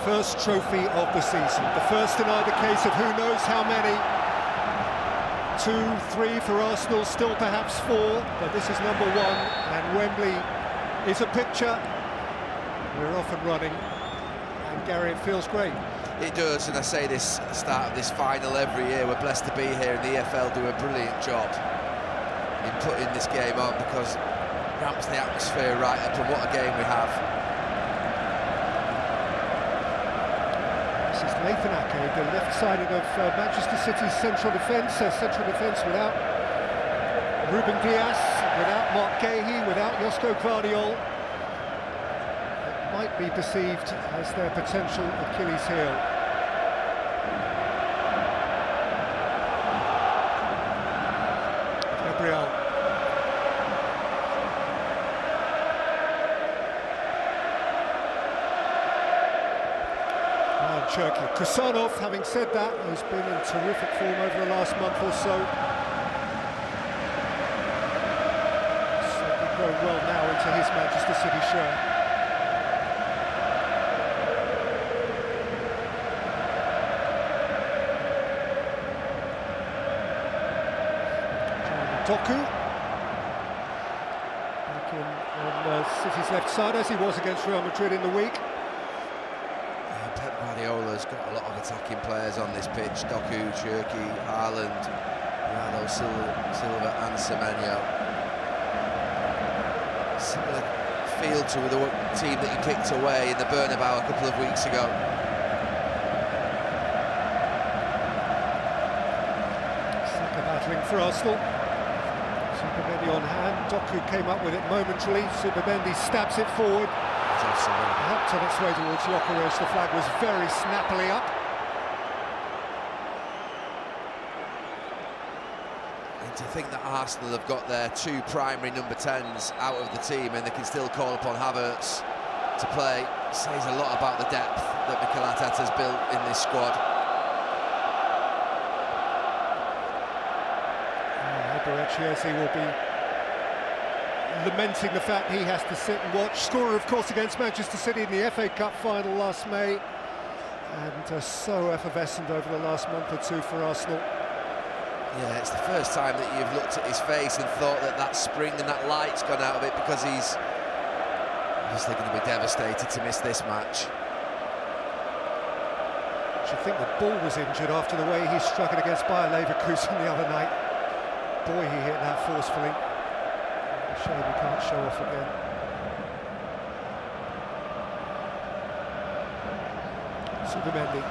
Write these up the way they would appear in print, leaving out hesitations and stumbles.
first trophy of the season. The first in either case of who knows how many. 2, 3 for Arsenal, still perhaps 4, but this is number 1, and Wembley is a picture. We're off and running, and Gary, it feels great. It does, and I say this at the start of this final every year. We're blessed to be here, and the EFL do a brilliant job in putting this game on, because it ramps the atmosphere right up, and what a game we have. This is Nathan Ake, the left-sided of Manchester City's central defence. Central defence without Ruben Dias, without Mark Gahey, without Josko Gvardiol. It might be perceived as their potential Achilles heel. Gabriel. Cherky. Kusanov, having said that, has been in terrific form over the last month or so. Certainly going well now into his Manchester City shirt. Doku. Back on City's left side, as he was against Real Madrid in the week. Guardiola's got a lot of attacking players on this pitch. Doku, Cherky, Haaland, Bernardo Silva and Semenyo. Similar feel to the team that he kicked away in the Bernabeu a couple of weeks ago. Saka battling for Arsenal. Subimendi on hand. Doku came up with it momentarily. Subimendi stabs it forward. Helped on its way towards Jokeres. The flag was very snappily up. And to think that Arsenal have got their 2 primary number 10s out of the team, and they can still call upon Havertz to play, says a lot about the depth that Mikel Arteta's built in this squad. Eberechi will be lamenting the fact he has to sit and watch. Scorer, of course, against Manchester City in the FA Cup final last May, and so effervescent over the last month or 2 for Arsenal. Yeah, it's the first time that you've looked at his face and thought that that spring and that light's gone out of it, because he's obviously going to be devastated to miss this match. I should think that Ball was injured after the way he struck it against Bayer Leverkusen the other night. Boy, he hit that forcefully. Shame he can't show off again. Subimendi.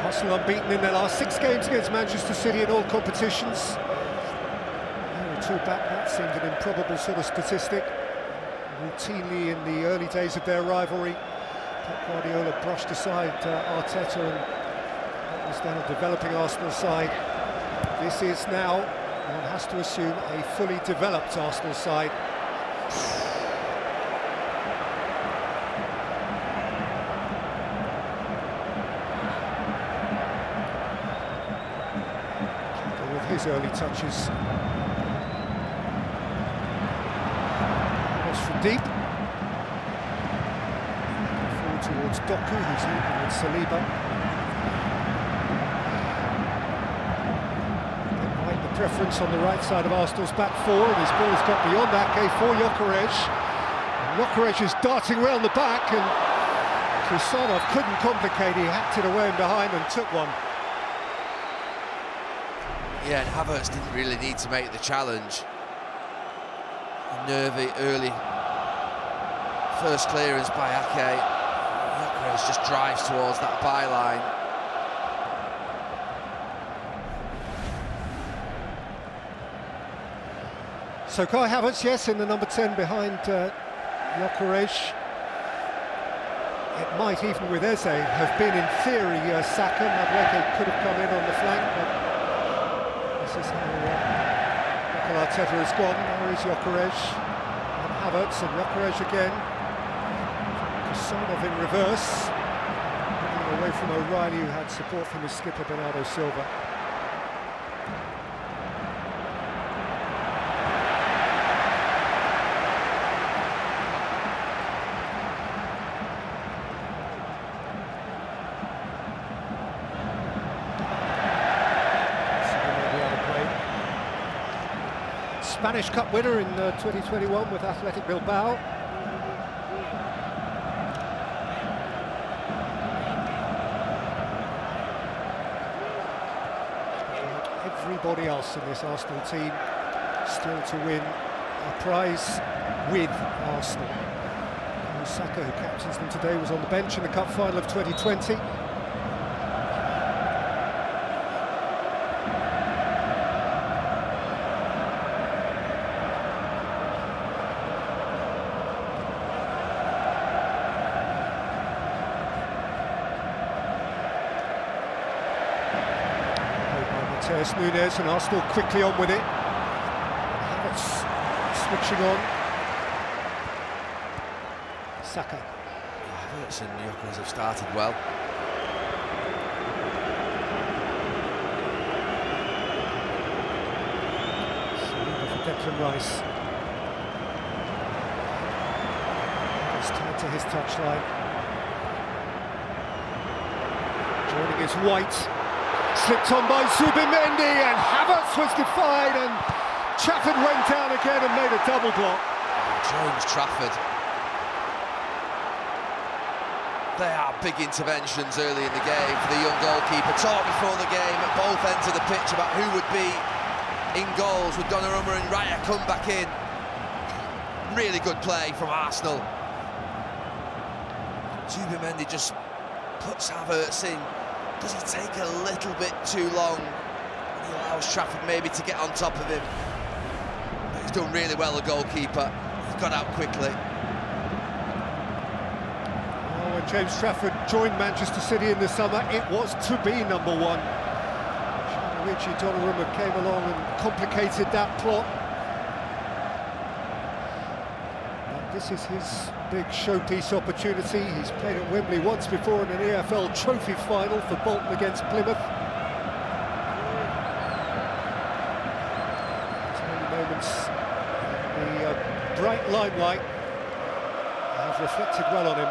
Arsenal unbeaten in their last 6 games against Manchester City in all competitions. They were 2 back, that seemed an improbable sort of statistic. Routinely in the early days of their rivalry, Pep Guardiola brushed aside Arteta, and that was then a developing Arsenal side. This is now, one has to assume, a fully developed Arsenal side. With his early touches. From deep. Forward towards Doku, who's leaping with Saliba. Then right, the preference on the right side of Arsenal's back 4, and his ball's got beyond Ake for Jokeres. Jokeres is darting round the back, and Kusanov couldn't complicate. He hacked it away and behind and took one. Yeah, and Havertz didn't really need to make the challenge. Nervy early first clearance by Ake. Jokeres just drives towards that byline. So Kai Havertz, yes, in the number 10 behind Jokeres. It might, even with Eze, have been in theory Saka. Madueke could have come in on the flank, but this is how Mikel Arteta has gone. There is Jokeres and Havertz, and Jokeres again. Kusanov in reverse, away from O'Reilly, who had support from his skipper Bernardo Silva. Spanish Cup winner in 2021 with Athletic Bilbao. Like everybody else in this Arsenal team, still to win a prize with Arsenal. Saka, who captains them today, was on the bench in the cup final of 2020. Mateus Nunes, and Arsenal quickly on with it. Havertz switching on. Saka. Havertz and Gyökeres have started well. Saliba for Declan Rice. It's tied to his touchline. Joining is White. Slipped on by Zubimendi, and Havertz was defied, and Trafford went down again and made a double block. James Trafford. They are big interventions early in the game for the young goalkeeper. Talk before the game at both ends of the pitch about who would be in goals. With Donnarumma and Raya come back in. Really good play from Arsenal. Zubimendi just puts Havertz in. Does he take a little bit too long? He allows Trafford maybe to get on top of him. But he's done really well, the goalkeeper. He's got out quickly. When James Trafford joined Manchester City in the summer, it was to be number one. Richie Donnarumma came along and complicated that plot. But this is his big showpiece opportunity. He's played at Wembley once before in an EFL trophy final for Bolton against Plymouth. Tiny moments in the bright limelight have reflected well on him.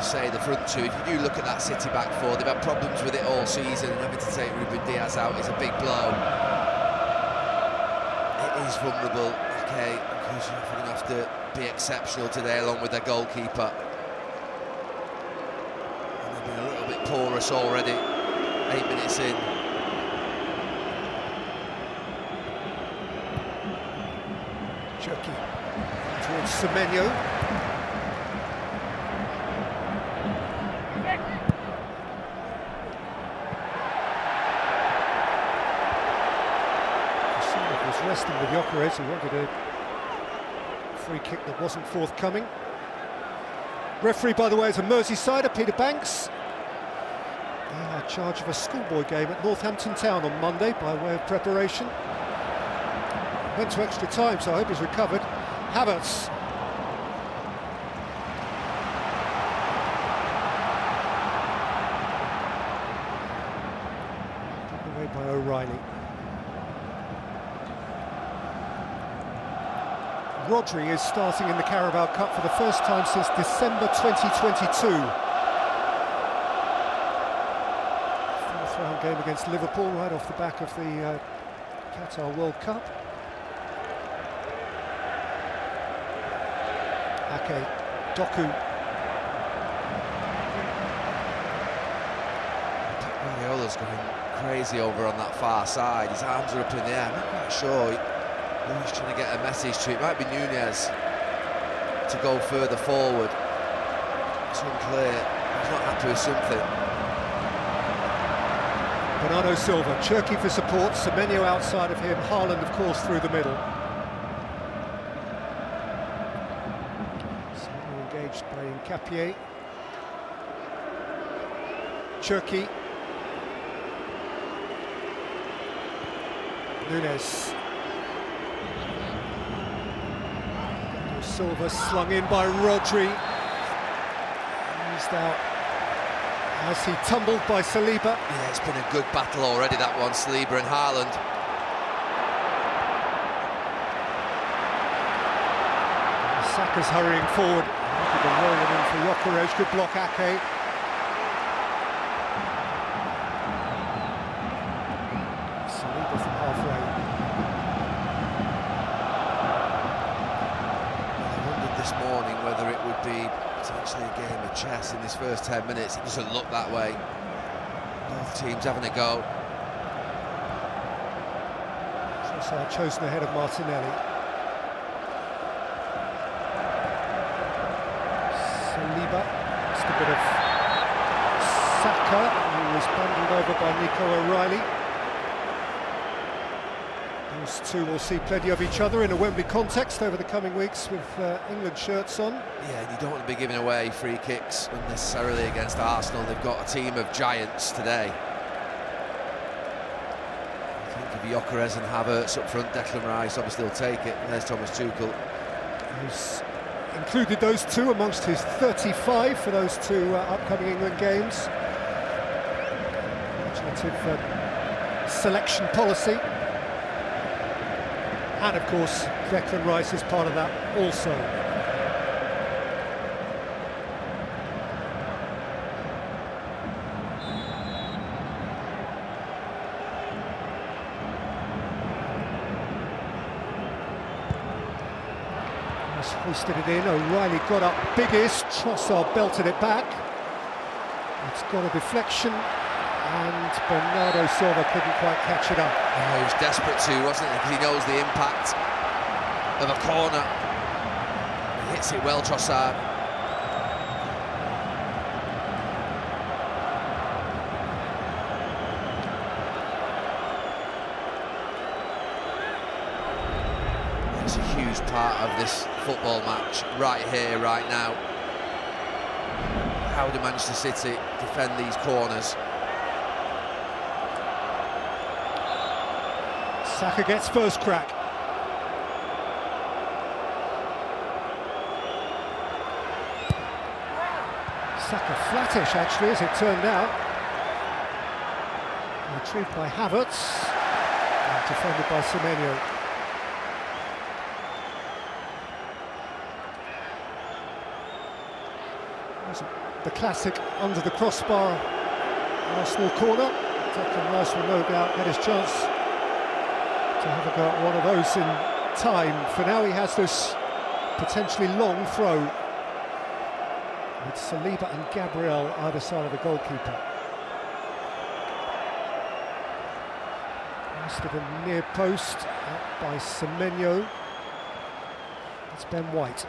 Say the front two, if you do look at that City back four, they've had problems with it all season, and having to take Ruben Diaz out is a big blow. It is vulnerable, okay, because you're going to have to be exceptional today along with their goalkeeper. And they've been a little bit porous already, 8 minutes in. Cherki towards Semenyo. Resting with Gyökeres, who wanted a free kick that wasn't forthcoming. Referee, by the way, is a Merseysider, Peter Banks. They are in charge of a schoolboy game at Northampton Town on Monday by way of preparation. Went to extra time, so I hope he's recovered. Havertz. Taken away by O'Reilly. Rodri is starting in the Carabao Cup for the first time since December 2022. Fourth round game against Liverpool, right off the back of the Qatar World Cup. Ake, Doku. Guardiola's going crazy over on that far side. His arms are up in the air. I'm not quite sure who's trying to get a message to it. Might be Nunes to go further forward. It's unclear. He's not happy with something. Bernardo Silva, Cherki for support, Semenyo outside of him, Haaland of course through the middle. Semenyo engaged by Nkapie. Cherki. Nunes. Silva slung in by Rodri. Eased out as he tumbled by Saliba. Yeah, it's been a good battle already, that one, Saliba and Haaland. Saka's hurrying forward. Rolling in for Gyökeres. Good block, Ake. Saliba from be potentially a game of chess in this first 10 minutes. It doesn't look that way. Both teams having a go. Trossard chosen ahead of Martinelli. Saliba, just a bit of Saka, who was bundled over by Nico O'Reilly. Those two will see plenty of each other in a Wembley context over the coming weeks with England shirts on. Yeah, and you don't want to be giving away free kicks unnecessarily against Arsenal. They've got a team of giants today. I think of Gyökeres and Havertz up front. Declan Rice obviously will take it. There's Thomas Tuchel. Who's included those two amongst his 35 for those two upcoming England games. Imaginative selection policy. And of course, Declan Rice is part of that also. Just hoisted it in, O'Reilly got up biggest, Trossard belted it back. It's got a deflection, and Bernardo Silva couldn't quite catch it up. Oh, he was desperate to, wasn't he? Because he knows the impact of a corner. He hits it well, Trossard. It's a huge part of this football match, right here, right now. How do Manchester City defend these corners? Saka gets first crack. Saka flattish, actually, as it turned out. Retrieved by Havertz, and defended by Semenyo. The classic under the crossbar Arsenal corner. Declan Rice will no doubt get his chance to have a go at one of those in time. For now he has this potentially long throw with Saliba and Gabriel either side of the goalkeeper. Most of a near post out by Semenyo. It's Ben White.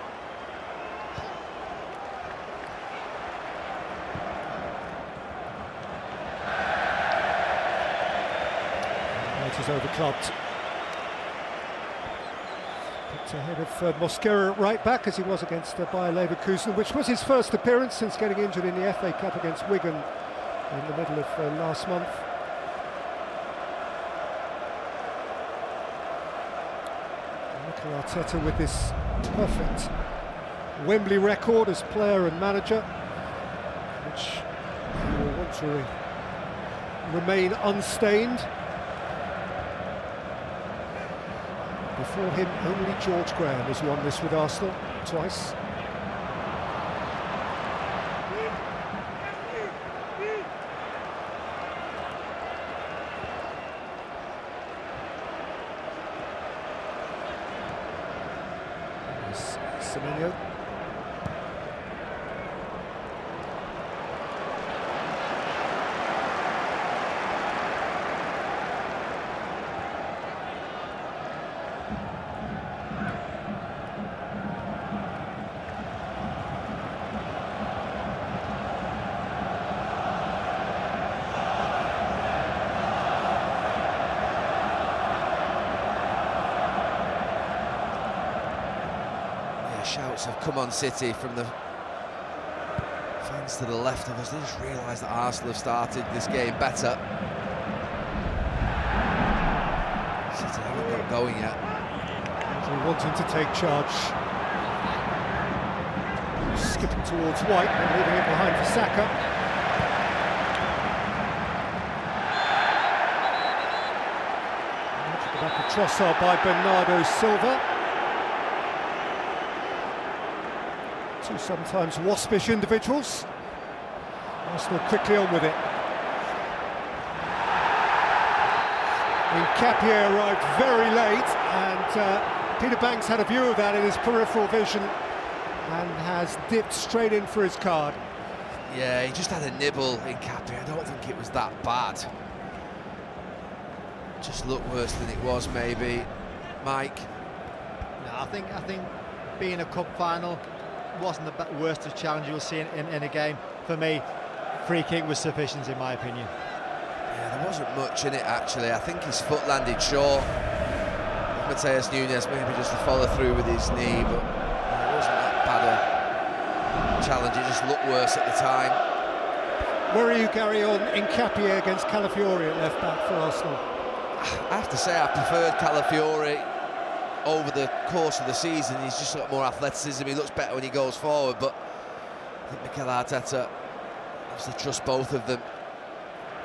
White is overclocked. Ahead of Mosquera at right back, as he was against Bayer Leverkusen, which was his first appearance since getting injured in the FA Cup against Wigan in the middle of last month. Mikel Arteta with this perfect Wembley record as player and manager, which he will want to remain unstained. Before him, only George Graham has won this with Arsenal twice. Semenyo. Shouts have come on City from the fans to the left of us. They just realised that Arsenal have started this game better. City haven't got going yet. Andrew wanting to take charge. Skipping towards White and leaving it behind for Saka. At the back of Trossard by Bernardo Silva. Two sometimes waspish individuals. Arsenal quickly on with it. Nketiah arrived very late, and Peter Banks had a view of that in his peripheral vision and has dipped straight in for his card. Yeah, he just had a nibble in Cappy. I don't think it was that bad. Just looked worse than it was, maybe. Mike? No, I think being a cup final wasn't the worst of challenge you'll see in a game. For me, free kick was sufficient, in my opinion. Yeah, there wasn't much in it, actually. I think his foot landed short. Mateus Nunes maybe just to follow through with his knee, but it wasn't that bad a challenge. It just looked worse at the time. Where are you, Gary, on Nkapie against Calafiori at left-back for Arsenal? I have to say I preferred Calafiori over the course of the season. He's just got more athleticism. He looks better when he goes forward, but I think Mikel Arteta obviously trusts both of them.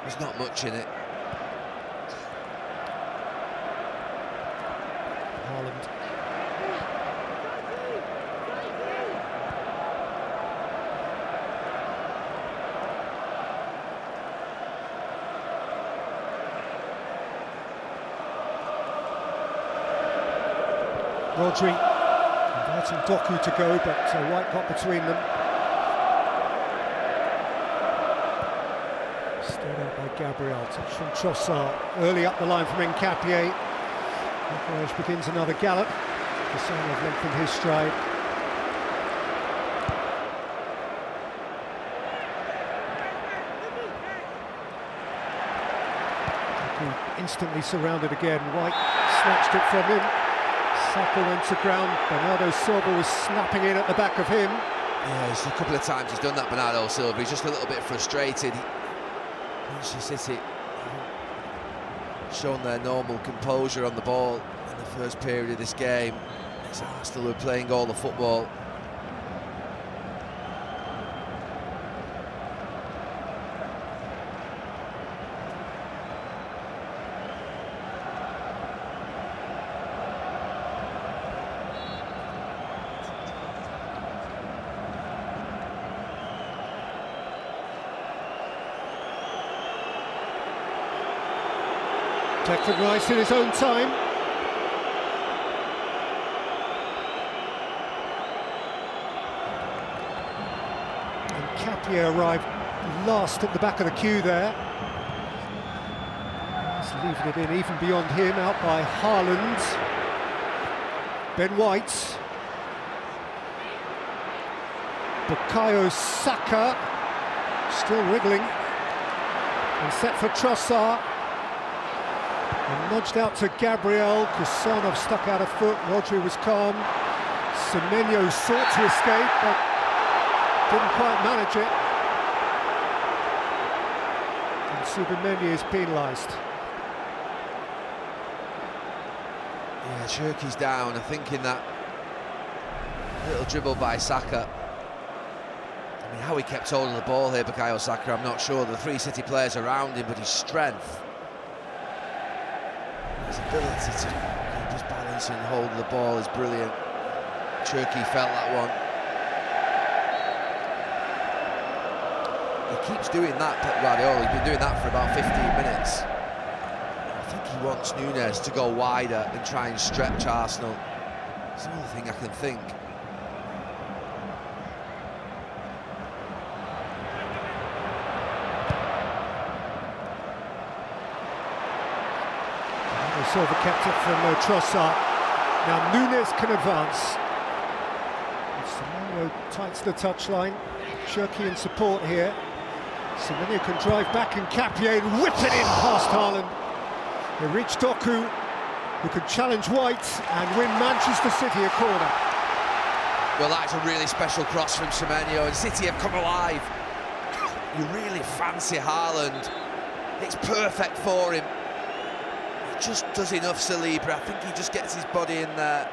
There's not much in it. Haaland. Rodri inviting Doku to go, but White got between them. Stayed out by Gabriel, touch from Trossard, early up the line from Nkapie. Bucharest begins another gallop. Kassanov lengthened his stride. Doku instantly surrounded again. White snatched it from him. Saka went to ground. Bernardo Silva was snapping in at the back of him. Yeah, a couple of times he's done that, Bernardo Silva. He's just a little bit frustrated. Manchester City shown their normal composure on the ball in the first period of this game. It's Arsenal who are playing all the football. Declan Rice in his own time. And Nkapie arrived last at the back of the queue there. He's leaving it in even beyond him, out by Haaland. Ben White. Bukayo Saka, still wriggling. And set for Trossard. And nudged out to Gabriel. Kassanov stuck out a foot. Rodri was calm. Semenyo sought to escape, but didn't quite manage it. And Subimendi is penalised. Yeah, Cherki's down. I think in that little dribble by Saka. I mean, how he kept hold of the ball here, Bukayo Saka, I'm not sure. The three City players around him, but his strength, his ability to just balance and hold the ball is brilliant. Cherki felt that one. He keeps doing that, Pep Guardiola. He's been doing that for about 15 minutes. I think he wants Nunes to go wider and try and stretch Arsenal. It's the only thing I can think. Silva kept it from Trossard. Now Nunes can advance. Semenyo tights the touchline. Cherki in support here. Semenyo can drive back and Nkapie and whip it in past Haaland. They reach Doku, who could challenge White and win Manchester City a corner. Well, that's a really special cross from Semenyo, and City have come alive. You really fancy Haaland. It's perfect for him. Just does enough, Saliba. I think he just gets his body in there.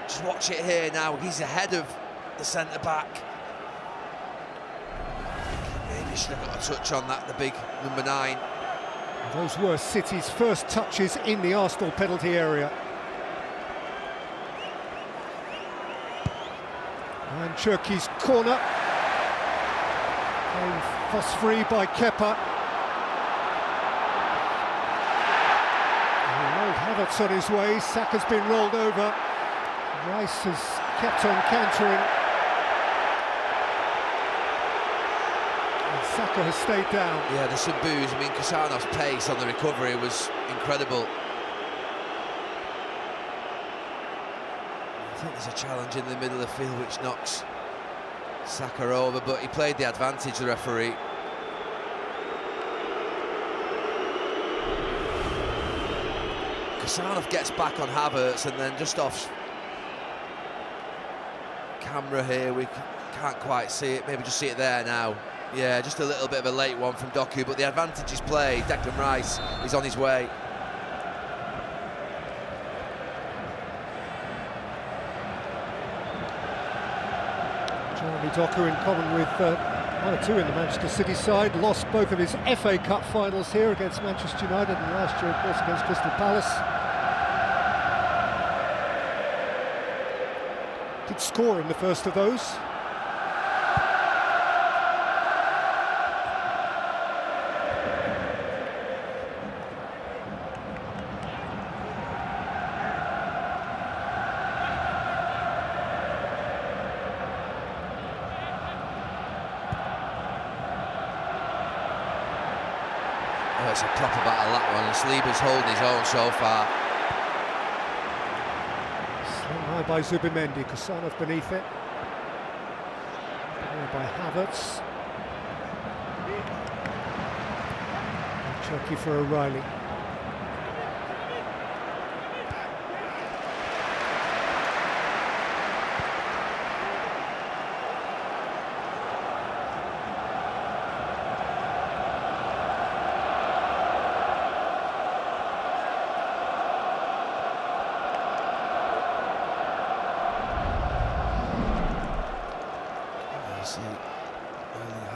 Just watch it here now. He's ahead of the centre-back. Maybe should have got a touch on that, the big number 9. Those were City's first touches in the Arsenal penalty area. And Cherki's corner. Fuss free by Kepa. Havertz on his way, Saka's been rolled over. Rice has kept on cantering. Saka has stayed down. Yeah, there's some boos. I mean, Casanov's pace on the recovery was incredible. I think there's a challenge in the middle of the field which knocks Saka over, but he played the advantage, the referee. Casanov gets back on Havertz, and then just off camera here, we can't quite see it. Maybe just see it there now. Yeah, just a little bit of a late one from Doku, but the advantage is played. Declan Rice is on his way. Jeremy Doku, in common with one or two in the Manchester City side, lost both of his FA Cup finals here against Manchester United and last year, of course, against Crystal Palace. Did score in the first of those. Oh, it's a proper battle, that one. Saliba's holding his own so far. Slung high by Zubimendi, Casanov beneath it. By Havertz. Cherki for O'Reilly.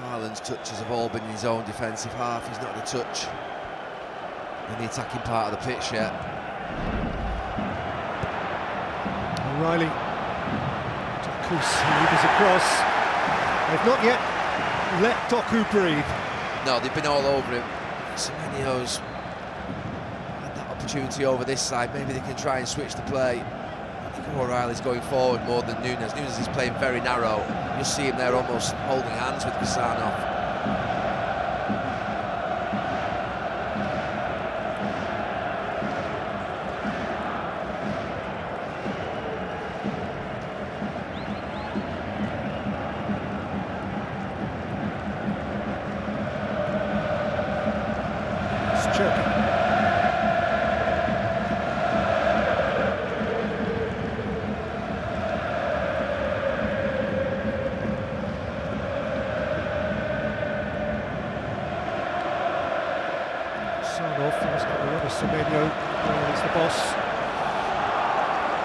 Haaland's touches have all been in his own defensive half. He's not had a touch in the attacking part of the pitch yet. O'Reilly. Doku slithers across. They've not yet let Doku breathe. No, they've been all over him. Semenyo's had that opportunity over this side. Maybe they can try and switch the play. I think O'Reilly's going forward more than Nunes. Nunes is playing very narrow. You'll see him there almost holding hands with Casanov. It's Cherki. Semenyo, he's the boss.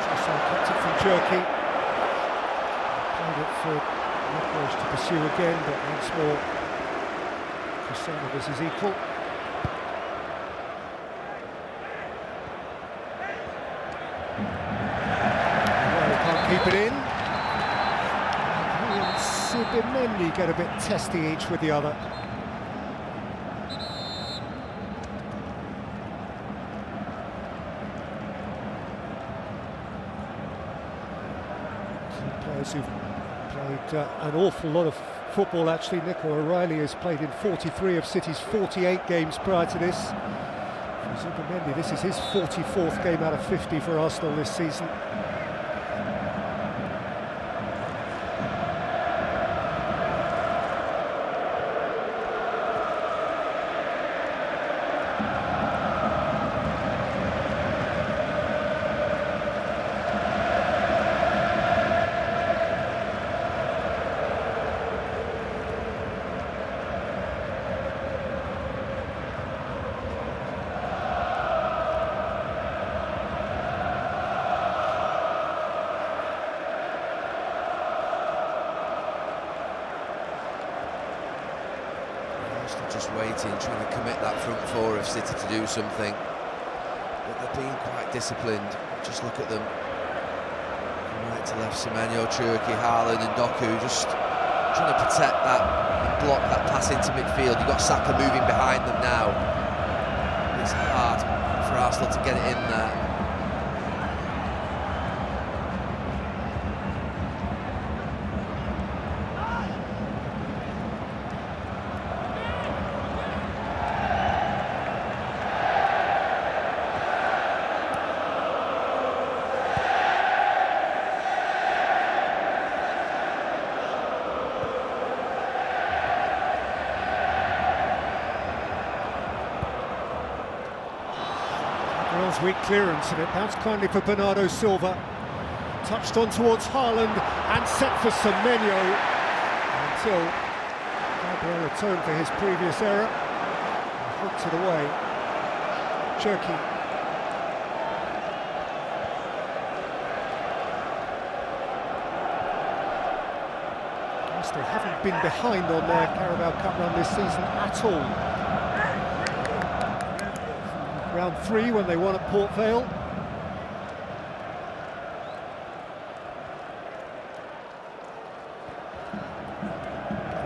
Just kept it from Cherki. Played it for Nicholas to pursue again, but once more, Casanov is his equal. Well, can't keep it in. He and Zubimendi get a bit testy each with the other. Players who've played an awful lot of football, actually. Nico O'Reilly has played in 43 of City's 48 games prior to this. For Zubimendi, this is his 44th game out of 50 for Arsenal this season. Just waiting, trying to commit that front four of City to do something. But they're being quite disciplined. Just look at them. From right to left, Semenyo, Cherki, Haaland and Doku just trying to protect that and block that pass into midfield. You've got Saka moving behind them now. It's hard for Arsenal to get it in there. Bale's weak clearance, and it bounced kindly for Bernardo Silva. Touched on towards Haaland and set for Semenyo until Gabriel atoned for his previous error and hooked it away. Cherki. They haven't been behind on their Carabao Cup run this season at all. Round 3 when they won at Port Vale.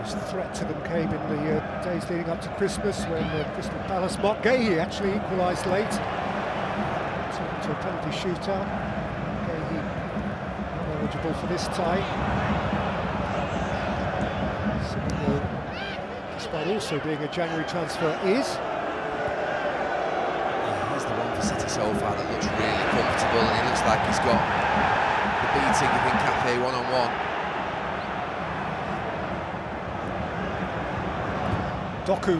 The threat to them came in the days leading up to Christmas when Crystal Palace Mark Gahey actually equalised late. Taken to a penalty shootout. Gahey not eligible for this tie. Despite also being a January transfer, is. Yeah, he's the one for City so far that looks really comfortable, and he looks like he's got the beating of Nkapé one-on-one. Doku.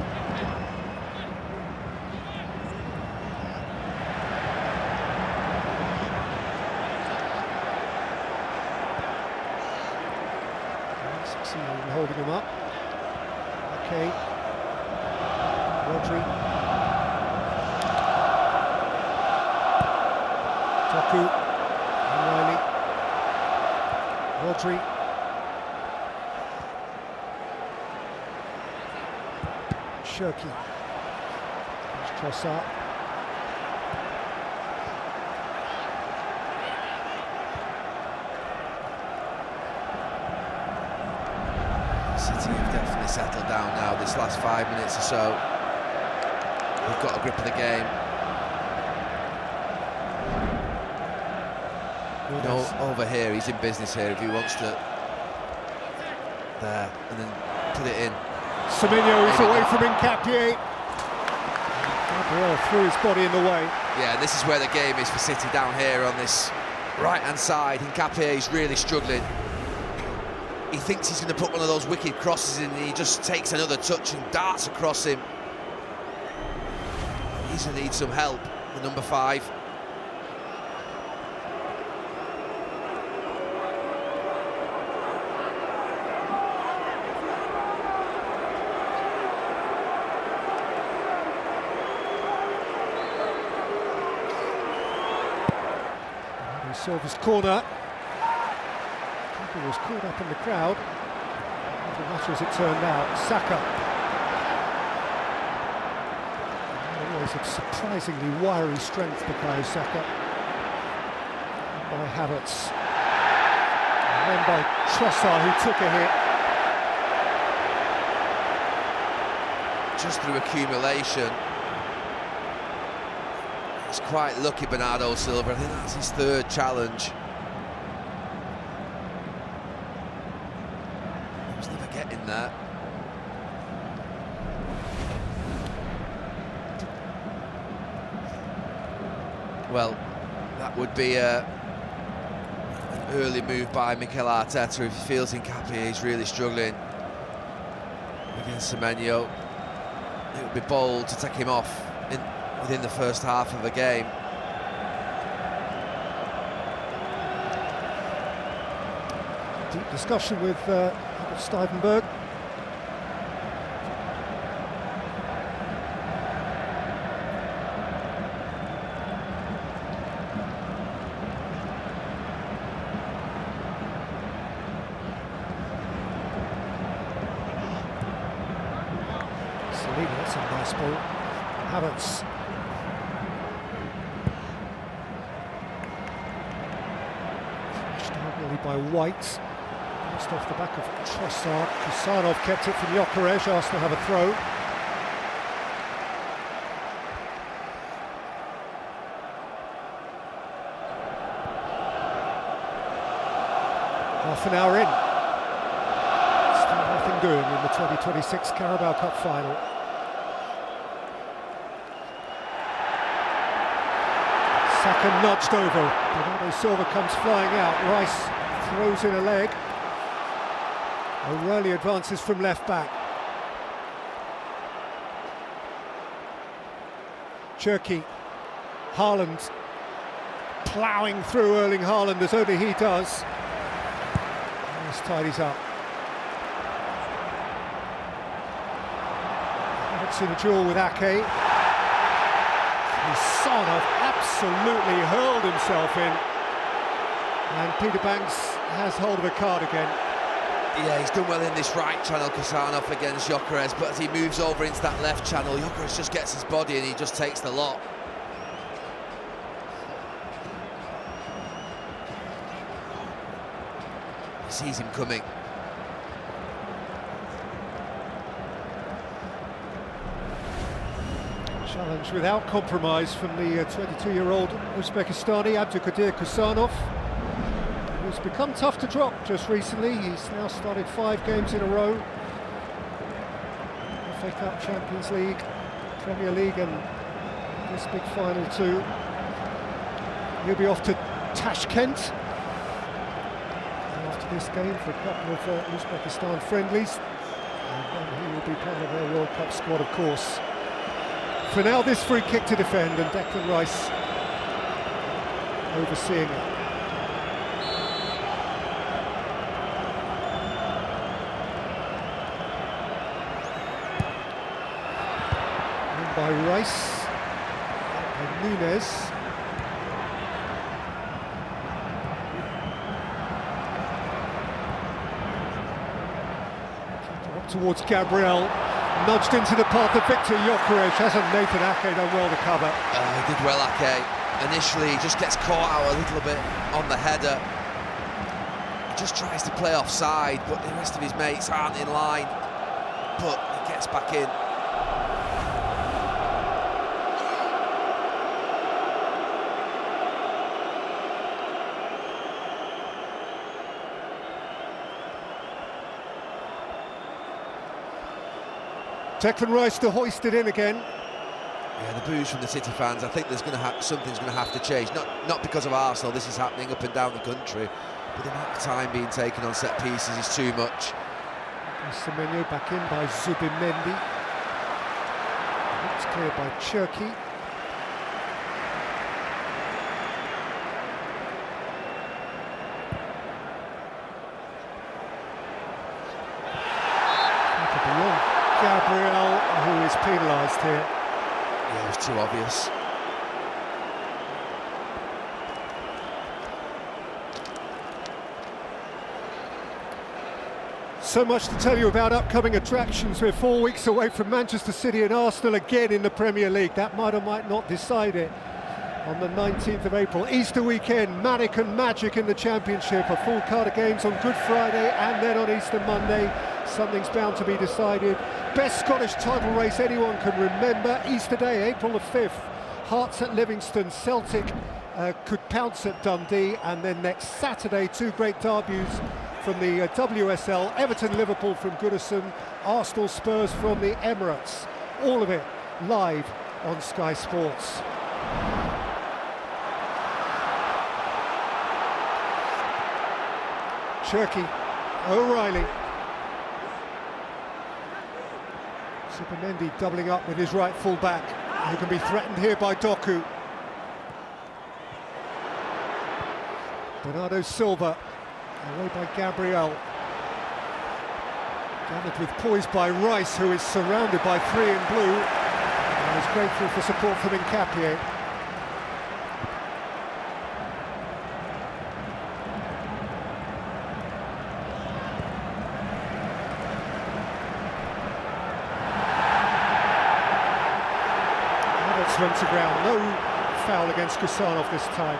Succeeding in holding him up. Okay. Rodri. Doku. O'Reilly. Rodri. Cherki. There's Trossard. City have definitely settled down now this last 5 minutes or so. They've got a grip of the game. You know, over here, he's in business here if he wants to. There, and then put it in. Semenyo is away from Nkapé. Gabriel threw his body in the way. Yeah, this is where the game is for City down here on this right-hand side. Nkapé is really struggling. He thinks he's going to put one of those wicked crosses in, and he just takes another touch and darts across him. He's going to need some help, the number 5. Silva's corner. He was caught up in the crowd. Didn't matter as it turned out. Saka. Always a surprisingly wiry strength, Bukayo Saka. By Havertz. And then by Trossard, who took a hit. Just through accumulation. He's quite lucky, Bernardo Silva. I think that's his 3rd challenge. He was never getting there. Well, that would be an early move by Mikel Arteta if he feels Nkapé is really struggling against Semenyo. It would be bold to take him off within the first half of the game. Deep discussion with Stuyvenberg. Saliba, that's a nice ball. Havertz. By White, just off the back of Trossard. Kusanov kept it from Gyökeres. Arsenal have a throw. Half an hour in. Still nothing doing in the 2026 Carabao Cup final. Saka nudged over. Bernardo Silva comes flying out. Rice throws in a leg. O'Reilly advances from left back. Cherki. Haaland ploughing through Erling Haaland as only he does. This tidies up. It's in a duel with Ake. Sonov absolutely hurled himself in, and Peter Banks has hold of a card again. Yeah, he's done well in this right channel, Kusanov, against Gyökeres, but as he moves over into that left channel, Gyökeres just gets his body and he just takes the lot. He sees him coming. Challenge without compromise from the 22-year-old Uzbekistani Abdulkadir Kusanov, who's become tough to drop just recently. He's now started 5 games in a row. FA Cup, Champions League, Premier League, and this big final too. He'll be off to Tashkent after this game for a couple of Uzbekistan friendlies, and then he will be part of their World Cup squad, of course. For now, this free kick to defend, and Declan Rice overseeing it. In by Rice and Nunes. Up towards Gabriel. Nudged into the path of Victor Gyökeres. Hasn't Nathan Ake done well to cover? He did well, Ake. Initially, he just gets caught out a little bit on the header. He just tries to play offside, but the rest of his mates aren't in line. But he gets back in. Declan Rice to hoist it in again. Yeah, the boos from the City fans. I think there's going to something's going to have to change. Not because of Arsenal. This is happening up and down the country, but the amount of time being taken on set pieces is too much. Semenyo back in by Zubimendi. It's cleared by Cherki. Gabriel, who is penalised here. Yeah, it was too obvious. So much to tell you about upcoming attractions. We're 4 weeks away from Manchester City and Arsenal again in the Premier League. That might or might not decide it. On the 19th of April, Easter weekend, manic and magic in the Championship. A full card of games on Good Friday and then on Easter Monday. Something's bound to be decided. Best Scottish title race anyone can remember. Easter Day, April the 5th. Hearts at Livingston, Celtic could pounce at Dundee, and then next Saturday, 2 great debuts from the WSL, Everton-Liverpool from Goodison, Arsenal-Spurs from the Emirates. All of it live on Sky Sports. Cherki, O'Reilly. Zubimendi doubling up with his right full back, who can be threatened here by Doku. Bernardo Silva, away by Gabriel. Gathered with poise by Rice, who is surrounded by 3 in blue, and is grateful for support from Nkapie. Went to ground, no foul against Kusanov this time.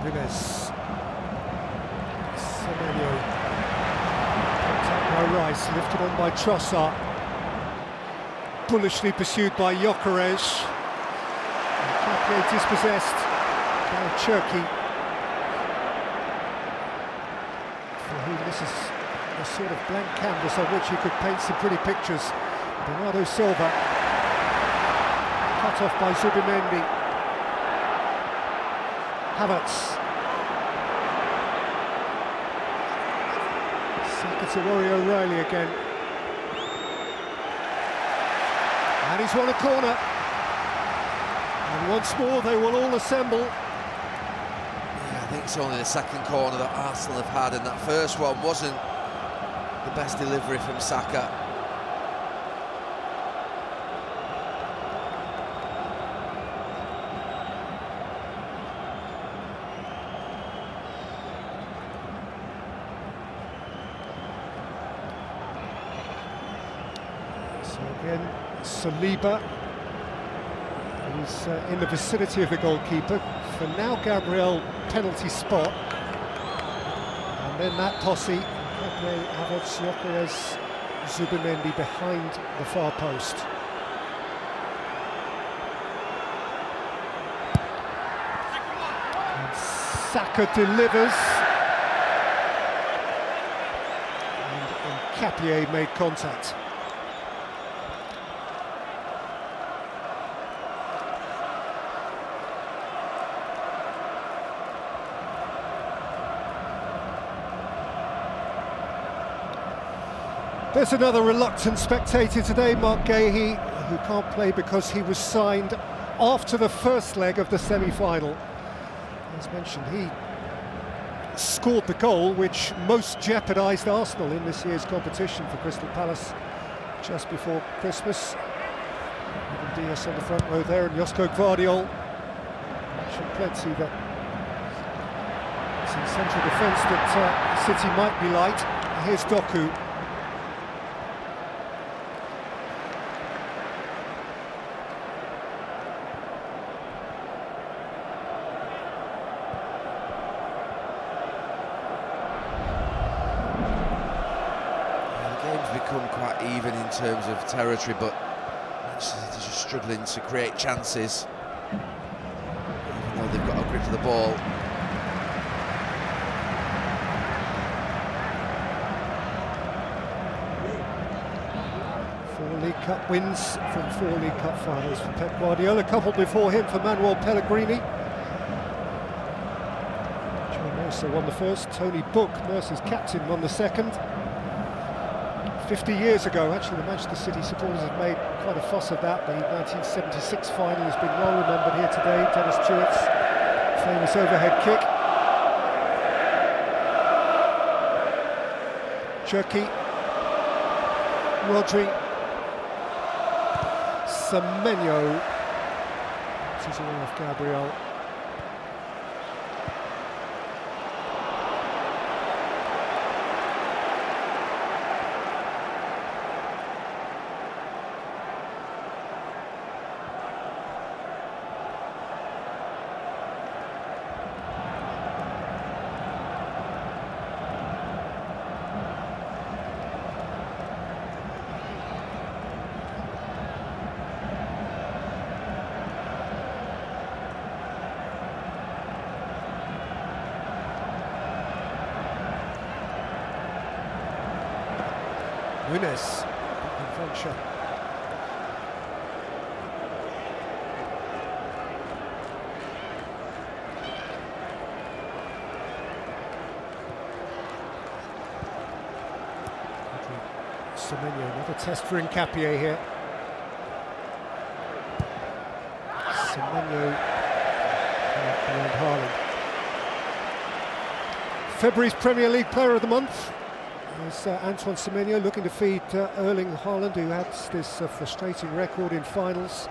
Nunes. Semenyo. Picked up by Rice, lifted on by Trossard. Bullishly pursued by Gyökeres. Nkapie dispossessed by Cherki. For whom this is a sort of blank canvas on which he could paint some pretty pictures. Bernardo Silva, cut off by Zubimendi. Havertz. Saka to Rory O'Reilly again. And he's won a corner. And once more they will all assemble. Yeah, I think it's only the second corner that Arsenal have had, and that first one wasn't the best delivery from Saka. So again, Saliba, who's in the vicinity of the goalkeeper. For now, Gabriel, penalty spot. And then that posse, Pepe, Havertz, Gyökeres, Zubimendi behind the far post. And Saka delivers. And Nkapie made contact. There's another reluctant spectator today, Mark Gahey, who can't play because he was signed after the first leg of the semi-final. As mentioned, he scored the goal which most jeopardised Arsenal in this year's competition for Crystal Palace just before Christmas. Ruben Dias on the front row there, and Josko Gvardiol. Mentioned plenty that it's in central defence that City might be light. Here's Doku. Become quite even in terms of territory, but Manchester City just struggling to create chances, even though they've got a grip of the ball. 4 League Cup wins from 4 League Cup finals for Pep Guardiola, a couple before him for Manuel Pellegrini. Joe Mercer won the first, Tony Book, Mercer's captain, won the second. 50 years ago, actually, the Manchester City supporters have made quite a fuss of that. The 1976 final has been well remembered here today. Dennis Jewett's famous overhead kick. Cherki, Rodri, Semenyo, this is away off Gabriel. Nunes, adventure. Semenyo, another test for Nkapie here. Semenyo beyond Haaland. February's Premier League Player of the Month is Antoine Semenyo, looking to feed Erling Haaland, who has this frustrating record in finals.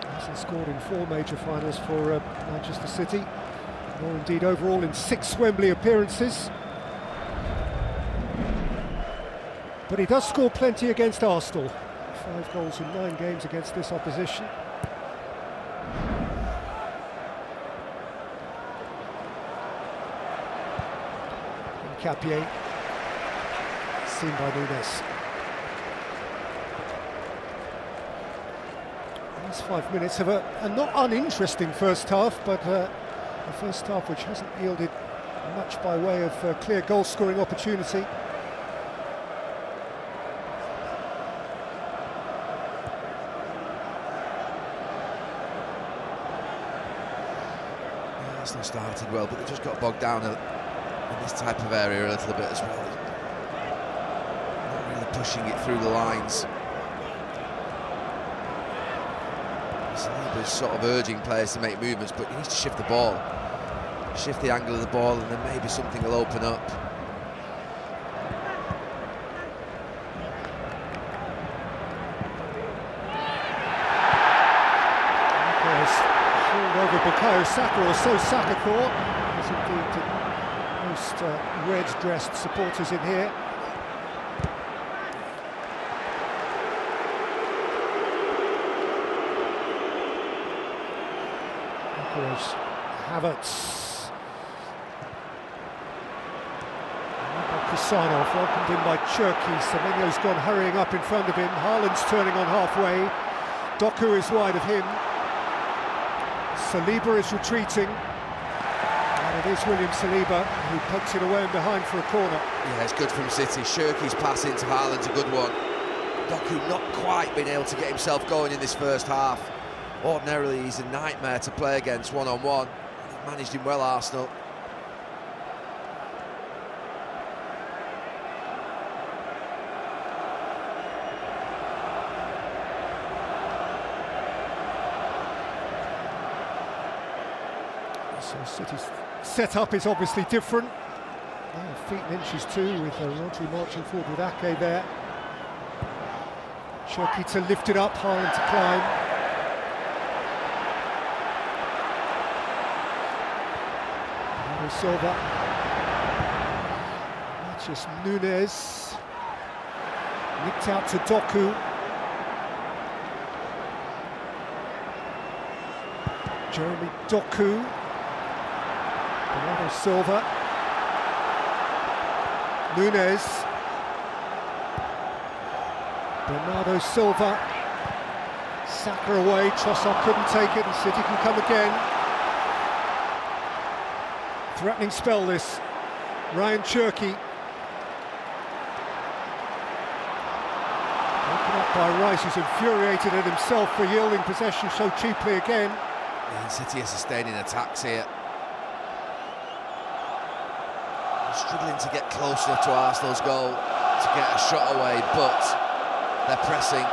Hasn't scored in 4 major finals for Manchester City, or indeed overall in 6 Wembley appearances. But he does score plenty against Arsenal. 5 goals in 9 games against this opposition. Nkapie, seen by Nunes. Last 5 minutes of a not uninteresting first half, but a first half which hasn't yielded much by way of clear goal-scoring opportunity. Arsenal started well, but they just got bogged down in this type of area a little bit as well. Not really pushing it through the lines. Saliba's sort of urging players to make movements, but he needs to shift the ball. Shift the angle of the ball, and then maybe something will open up. Over Bukayo Saka, or so Saka thought. There's indeed the most red-dressed supporters in here. Havertz. Kusanov welcomed in by Cherki. Semenyo's gone hurrying up in front of him. Haaland's turning on halfway. Doku is wide of him. Saliba is retreating, and it is William Saliba who pokes it away and behind for a corner. Yeah, it's good from City. Shirky's pass into Haaland's a good one. Doku not quite been able to get himself going in this first half. Ordinarily, he's a nightmare to play against one-on-one. Managed him well, Arsenal. So City's set-up is obviously different. Feet and inches too, with Rodri marching forward with Ake there. Cherki to lift it up, Haaland to climb. Silva. Matheus Nunes. Nicked out to Doku. Jeremy Doku. Bernardo Silva. Nunes. Bernardo Silva. Saka away, Trossard couldn't take it, and City can come again. Threatening spell this. Ryan Cherki. Broken up by Rice, who's infuriated at himself for yielding possession so cheaply again. Yeah, City are sustaining attacks here. Struggling to get close enough to Arsenal's goal to get a shot away, but they're pressing.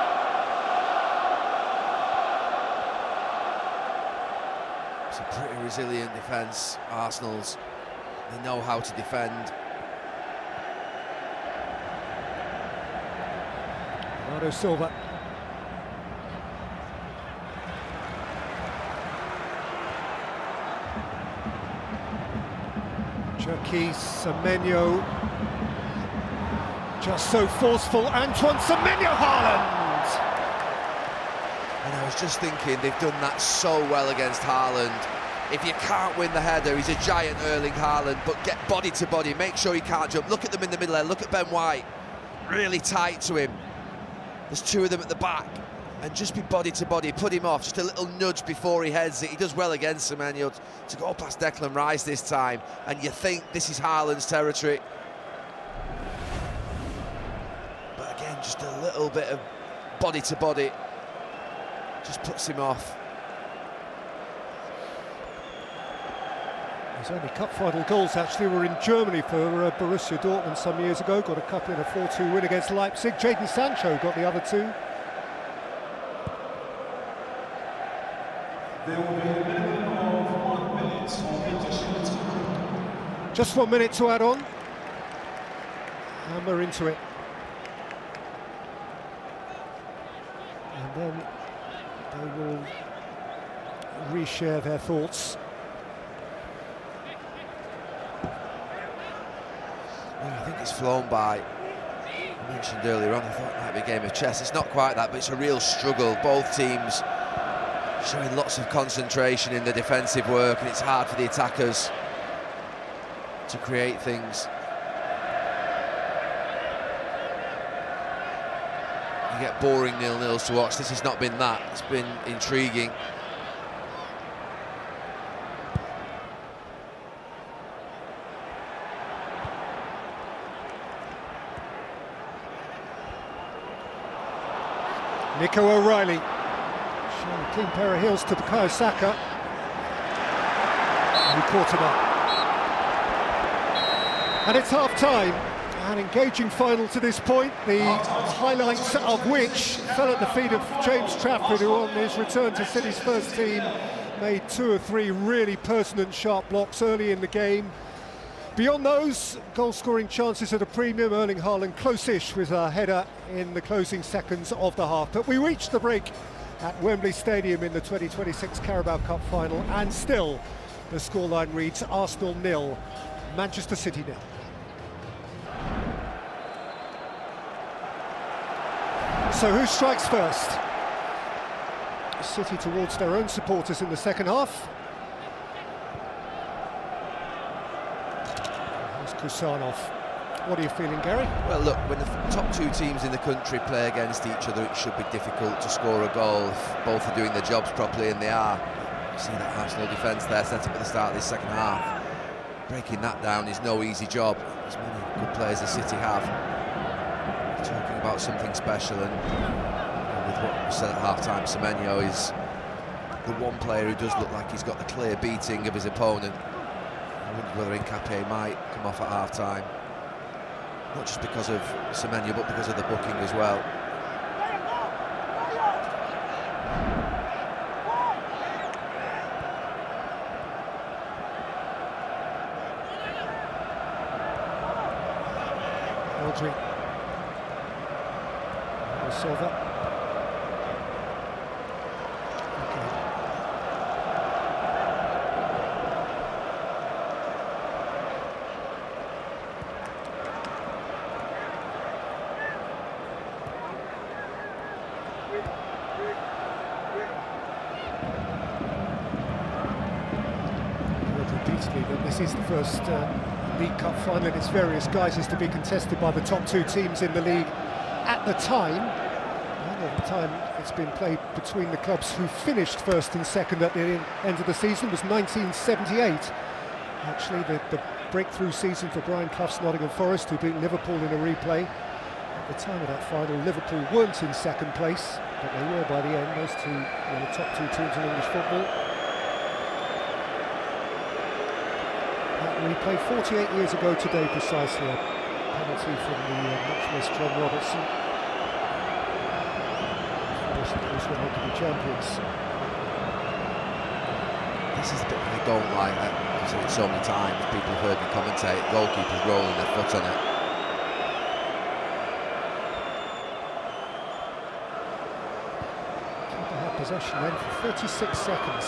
It's a pretty resilient defence, Arsenal's. They know how to defend. Bernardo Silva. Cherki, Semenyo. Just so forceful, Antoine Semenyo, Haaland! And I was just thinking, they've done that so well against Haaland. If you can't win the header, he's a giant Erling Haaland, but get body to body, make sure he can't jump. Look at them in the middle there, look at Ben White, really tight to him. There's two of them at the back, and just be body to body, put him off, just a little nudge before he heads it. He does well against Semenyo to go past Declan Rice this time, and you think this is Haaland's territory. But again, just a little bit of body to body, just puts him off. His only cup final goals actually were in Germany for Borussia Dortmund some years ago. Got a couple in a 4-2 win against Leipzig. Jadon Sancho got the other two. There will be a minimum of 1 minute for additional. Just 1 minute to add on. And we're into it. And then they will reshare their thoughts. I think it's flown by. I mentioned earlier on, I thought it might be a game of chess. It's not quite that, but it's a real struggle. Both teams showing lots of concentration in the defensive work, and it's hard for the attackers to create things. You get boring 0-0s to watch. This has not been that. It's been intriguing. Nico O'Reilly showing a clean pair of heels to Bukayo Saka. And he caught him up. And it's half-time. An engaging final to this point, the highlights of which fell at the feet of James Trafford, who on his return to City's first team made 2 or 3 really pertinent sharp blocks early in the game. Beyond those, goal-scoring chances at a premium. Erling Haaland close-ish with a header in the closing seconds of the half. But we reached the break at Wembley Stadium in the 2026 Carabao Cup final, and still the scoreline reads Arsenal 0, Manchester City 0. So who strikes first? City towards their own supporters in the second half. Here's Kusanov. What are you feeling, Gary? Well, look, when the top 2 teams in the country play against each other, it should be difficult to score a goal if both are doing their jobs properly, and they are. You see that Arsenal defence there set up at the start of this second half. Breaking that down is no easy job. As many good players as City have. Talking about something special, and with what we said at half-time, Semenyo is the one player who does look like he's got the clear beating of his opponent. I wonder whether Nkapie might come off at half-time, not just because of Semenyo but because of the booking as well. Rodri. Silva. Okay. Repeatedly that this is the first League Cup final in its various guises to be contested by the top 2 teams in the league. At the time it's been played between the clubs who finished first and second at the end of the season was 1978. Actually, the breakthrough season for Brian Clough's Nottingham Forest, who beat Liverpool in a replay. At the time of that final, Liverpool weren't in second place, but they were by the end. Those two were the top 2 teams in English football. That replay 48 years ago today, precisely. A penalty from the much-missed John Robertson. Were hoping to be champions. This is the bit I don't like. I've said it so many times. People have heard me commentate. Goalkeepers rolling their foot on it. Keeper had possession then for 36 seconds.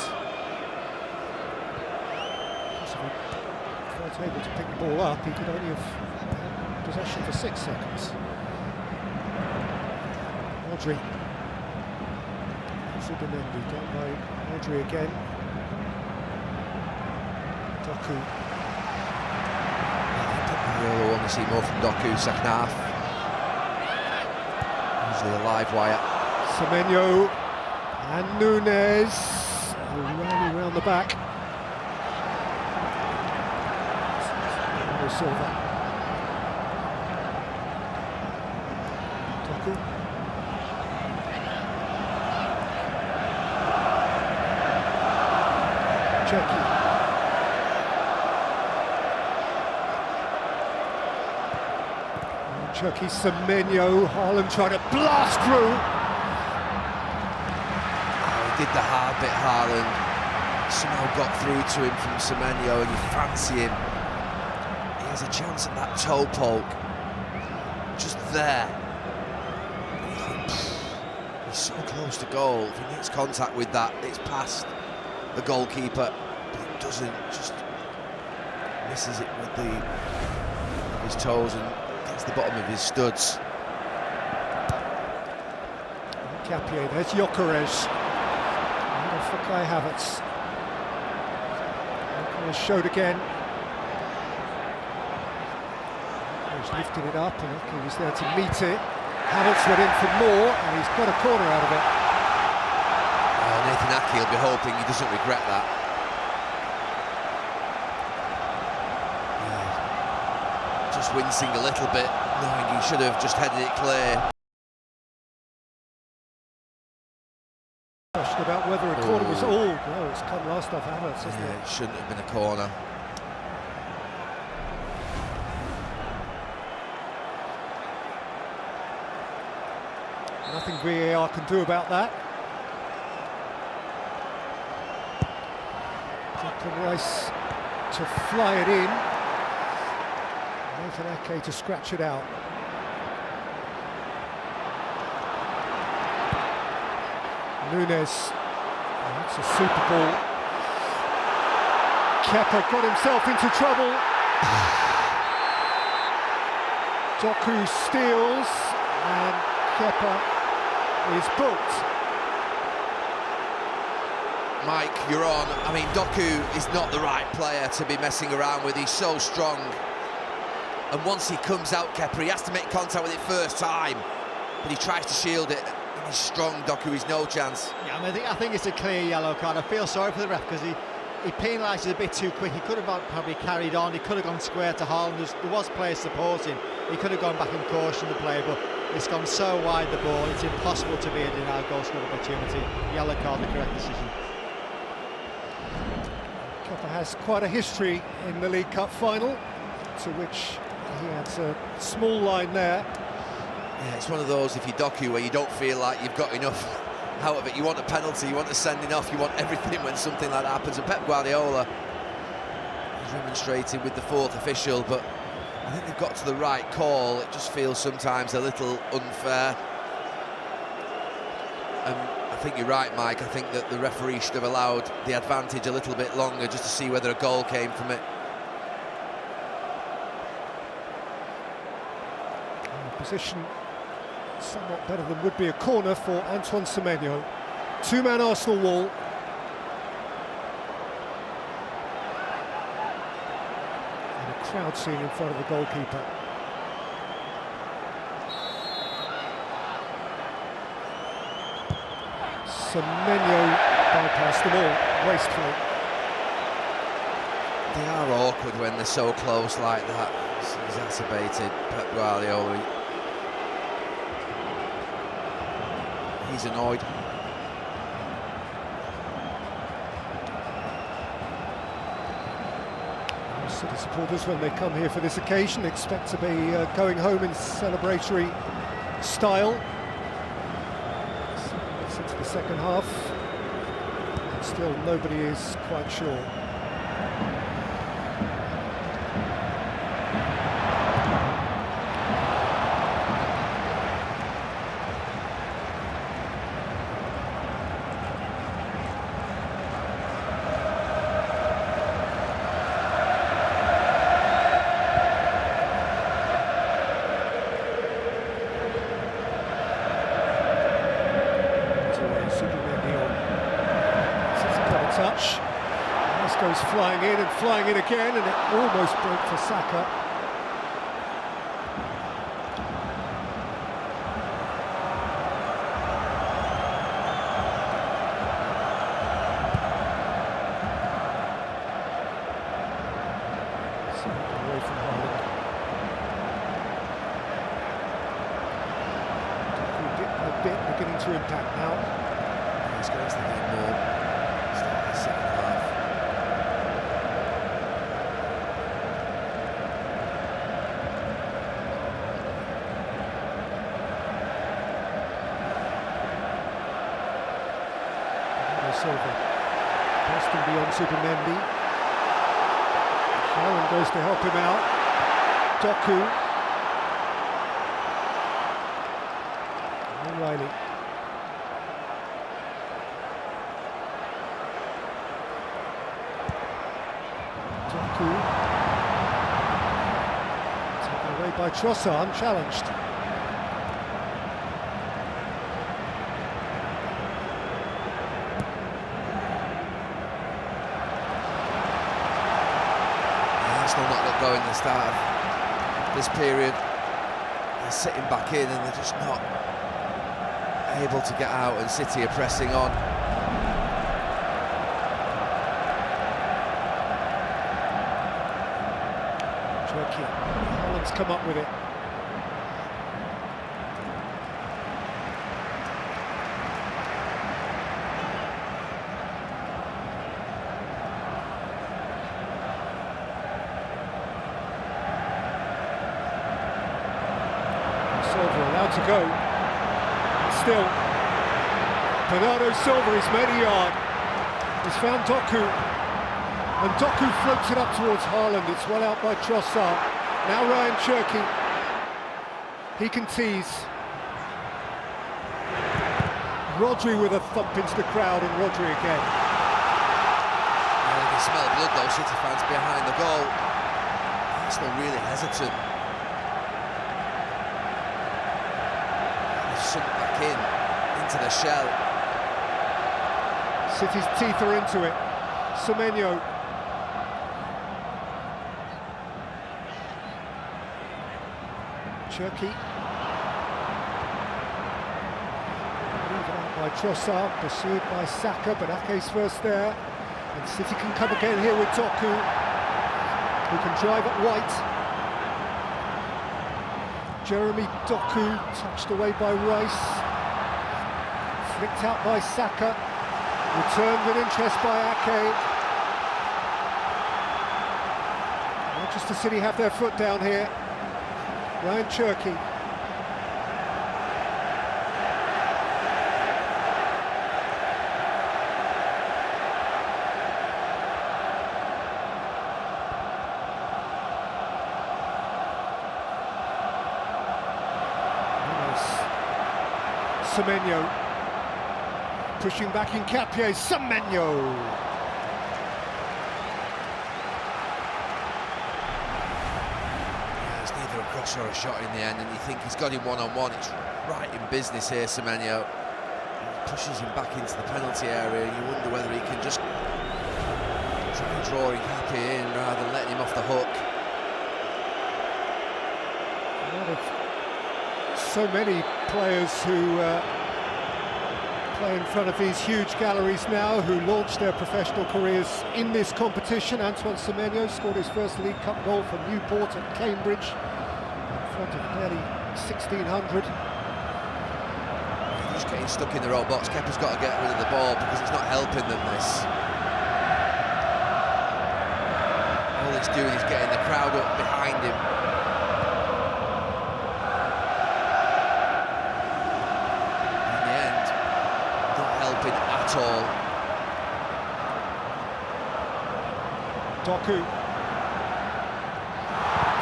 If he was able to pick the ball up, he could only have had possession for 6 seconds. Rodri. Zubimendi done by Rodri again. Doku. We'll want to see more from Doku second half. Usually a live wire. Semenyo and Nunez. O'Reilly round the back. Silva. Doku. Cherki. Cherki, Semenyo, Haaland trying to blast through. Oh, he did the hard bit, Haaland. Somehow got through to him from Semenyo, and you fancy him. He has a chance at that toe poke. Just there. And you think, he's so close to goal. If he makes contact with that, it's past the goalkeeper, but it doesn't, just misses it with his toes and gets the bottom of his studs. Nkapie, there's Gyökeres. And off for Kai Havertz. Gyökeres showed again. He's lifting it up, and he was there to meet it. Havertz went in for more, and he's got a corner out of it. Nathan Ake will be hoping he doesn't regret that. Yeah. Just wincing a little bit, knowing he should have just headed it clear. Question about whether a corner was all. No, it's come last off Havertz, hasn't it? It shouldn't have been a corner. Nothing VAR can do about that. Declan Rice to fly it in. Nathan Ake to scratch it out. Nunes. That's a super ball. Kepa got himself into trouble. Doku steals, and Kepa is booked. Mike, you're on. I mean, Doku is not the right player to be messing around with. He's so strong. And once he comes out, Kepa, he has to make contact with it first time. But he tries to shield it. And he's strong, Doku, he's no chance. Yeah, I think it's a clear yellow card. I feel sorry for the ref because he penalises a bit too quick. He could have probably carried on. He could have gone square to Haaland. There was players supporting. He could have gone back and cautioned the player, but it's gone so wide the ball, it's impossible to be a denied goal scoring opportunity. Yellow card, the correct decision. Kepa has quite a history in the League Cup final, to which he had a small line there. Yeah, it's one of those, if you're Doku, where you don't feel like you've got enough out of it. You want a penalty, you want a sending off, you want everything when something like that happens. And Pep Guardiola is remonstrating with the fourth official, but I think they've got to the right call. It just feels sometimes a little unfair. And I think you're right, Mike. I think that the referee should have allowed the advantage a little bit longer just to see whether a goal came from it. Position somewhat better than would be a corner for Antoine Semenyo. Two-man Arsenal wall. And a crowd scene in front of the goalkeeper. Semenyo bypassed them all, wastefully. They are awkward when they're so close like that. It's exacerbated Pep Guardiola. He's annoyed. City supporters, when they come here for this occasion, expect to be going home in celebratory style. It's into the second half, and still nobody is quite sure. Touch. This goes flying in and flying in again, and it almost broke for Saka. Away from Haaland. Bit by bit beginning to impact now. He's going to need more. Second half. Silva. Boston beyond Supermendi. Haaland goes to help him out. Doku. O'Reilly. Doku. Taken away by Trossard, unchallenged. Arsenal not got going at the start of this period. They're sitting back in and they're just not able to get out, and City are pressing on. Turkey. Holland's come up with it. Silva allowed to go. Still, Bernardo Silva has made a yard. He's found Doku, and Doku floats it up towards Haaland. It's well out by Trossard. Now Ryan Cherki. He can tease. Rodri with a thump into the crowd, and Rodri again. You can smell blood though, City fans behind the goal. Arsenal really hesitant. They've sunk back into the shell. City's teeth are into it. Semenyo. Cherki. Moved out by Trossard, pursued by Saka, but Ake's first there. And City can come again here with Doku, who can drive at White. Jeremy Doku, touched away by Rice. Flicked out by Saka. Returned with interest by Ake. Manchester City have their foot down here. Ryan Cherki. Semenyo. Pushing back in Capie, Semenyo. It's neither a cross or a shot in the end, and you think he's got him one-on-one. It's right in business here, Semenyo. He pushes him back into the penalty area, and you wonder whether he can just try drawing Capie in rather than letting him off the hook. So many players who play in front of these huge galleries now, who launched their professional careers in this competition. Antoine Semenyo scored his first League Cup goal for Newport at Cambridge in front of nearly 1,600. They're just getting stuck in their own box. Kepa's got to get rid of the ball because it's not helping them, this. All it's doing is getting the crowd up behind him. At all. Doku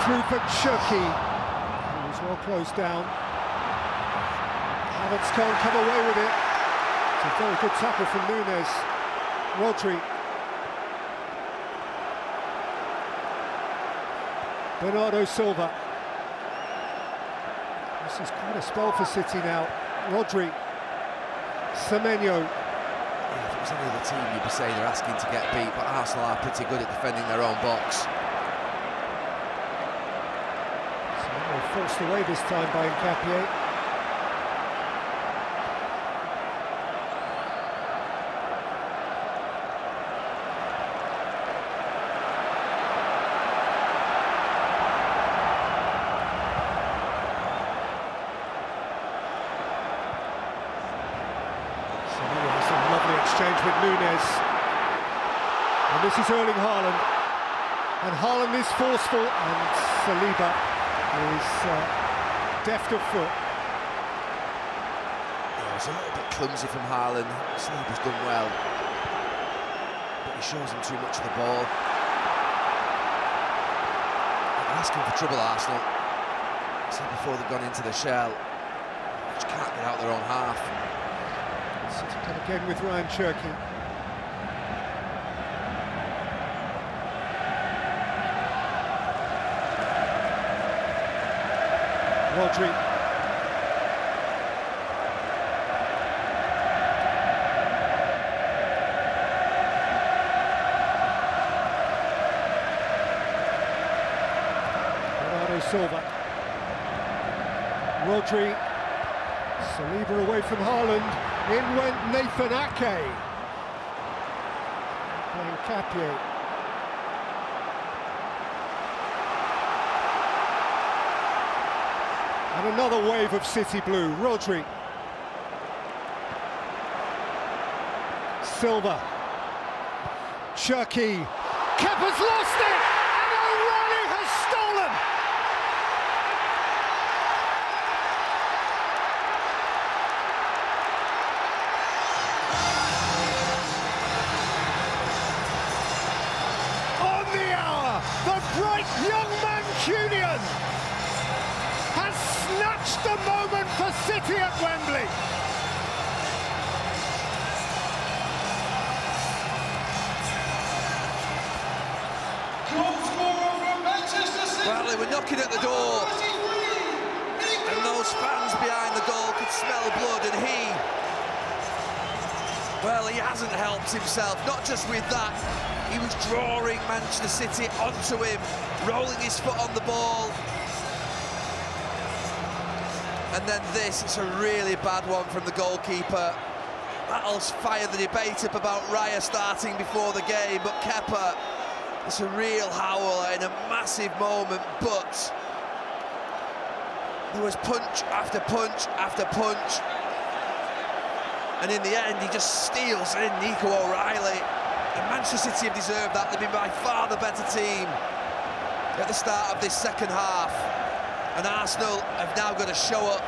through for Cherki. He was well closed down. Havertz can't come away with it. It's a very good tackle from Nunes. Rodri. Bernardo Silva. This is quite a spell for City now. Rodri. Semenyo. Yeah, if it was any other team, you'd be saying they're asking to get beat, but Arsenal are pretty good at defending their own box. Semenyo forced away this time by Nkapie. Exchange with Nunes, and this is Erling Haaland, and Haaland is forceful, and Saliba is deft of foot. Yeah, it's a little bit clumsy from Haaland. Saliba's done well, but he shows him too much of the ball. They're asking for trouble, Arsenal. I said before they've gone into the shell, they just can't get out their own half. City come again with Ryan Cherki. Rodri. Bernardo Silva. Rodri. Saliba away from Haaland. In went Nathan Ake. Playing Capio. And another wave of City blue. Rodri. Silva. Cherki. Kepa's lost it! And O'Reilly has stolen! On the hour, the bright young Mancunian has snatched the moment for City at Wembley. Well, they were knocking at the door, and those fans behind the goal could smell blood, and he hasn't helped himself, not just with that, he was drawing Manchester City onto him, rolling his foot on the ball. And then this, it's a really bad one from the goalkeeper. That'll fire the debate up about Raya starting before the game, but Kepa, it's a real howler in a massive moment, but there was punch after punch after punch, and in the end he just steals in Nico O'Reilly. And Manchester City have deserved that. They've been by far the better team at the start of this second half, and Arsenal have now got to show up.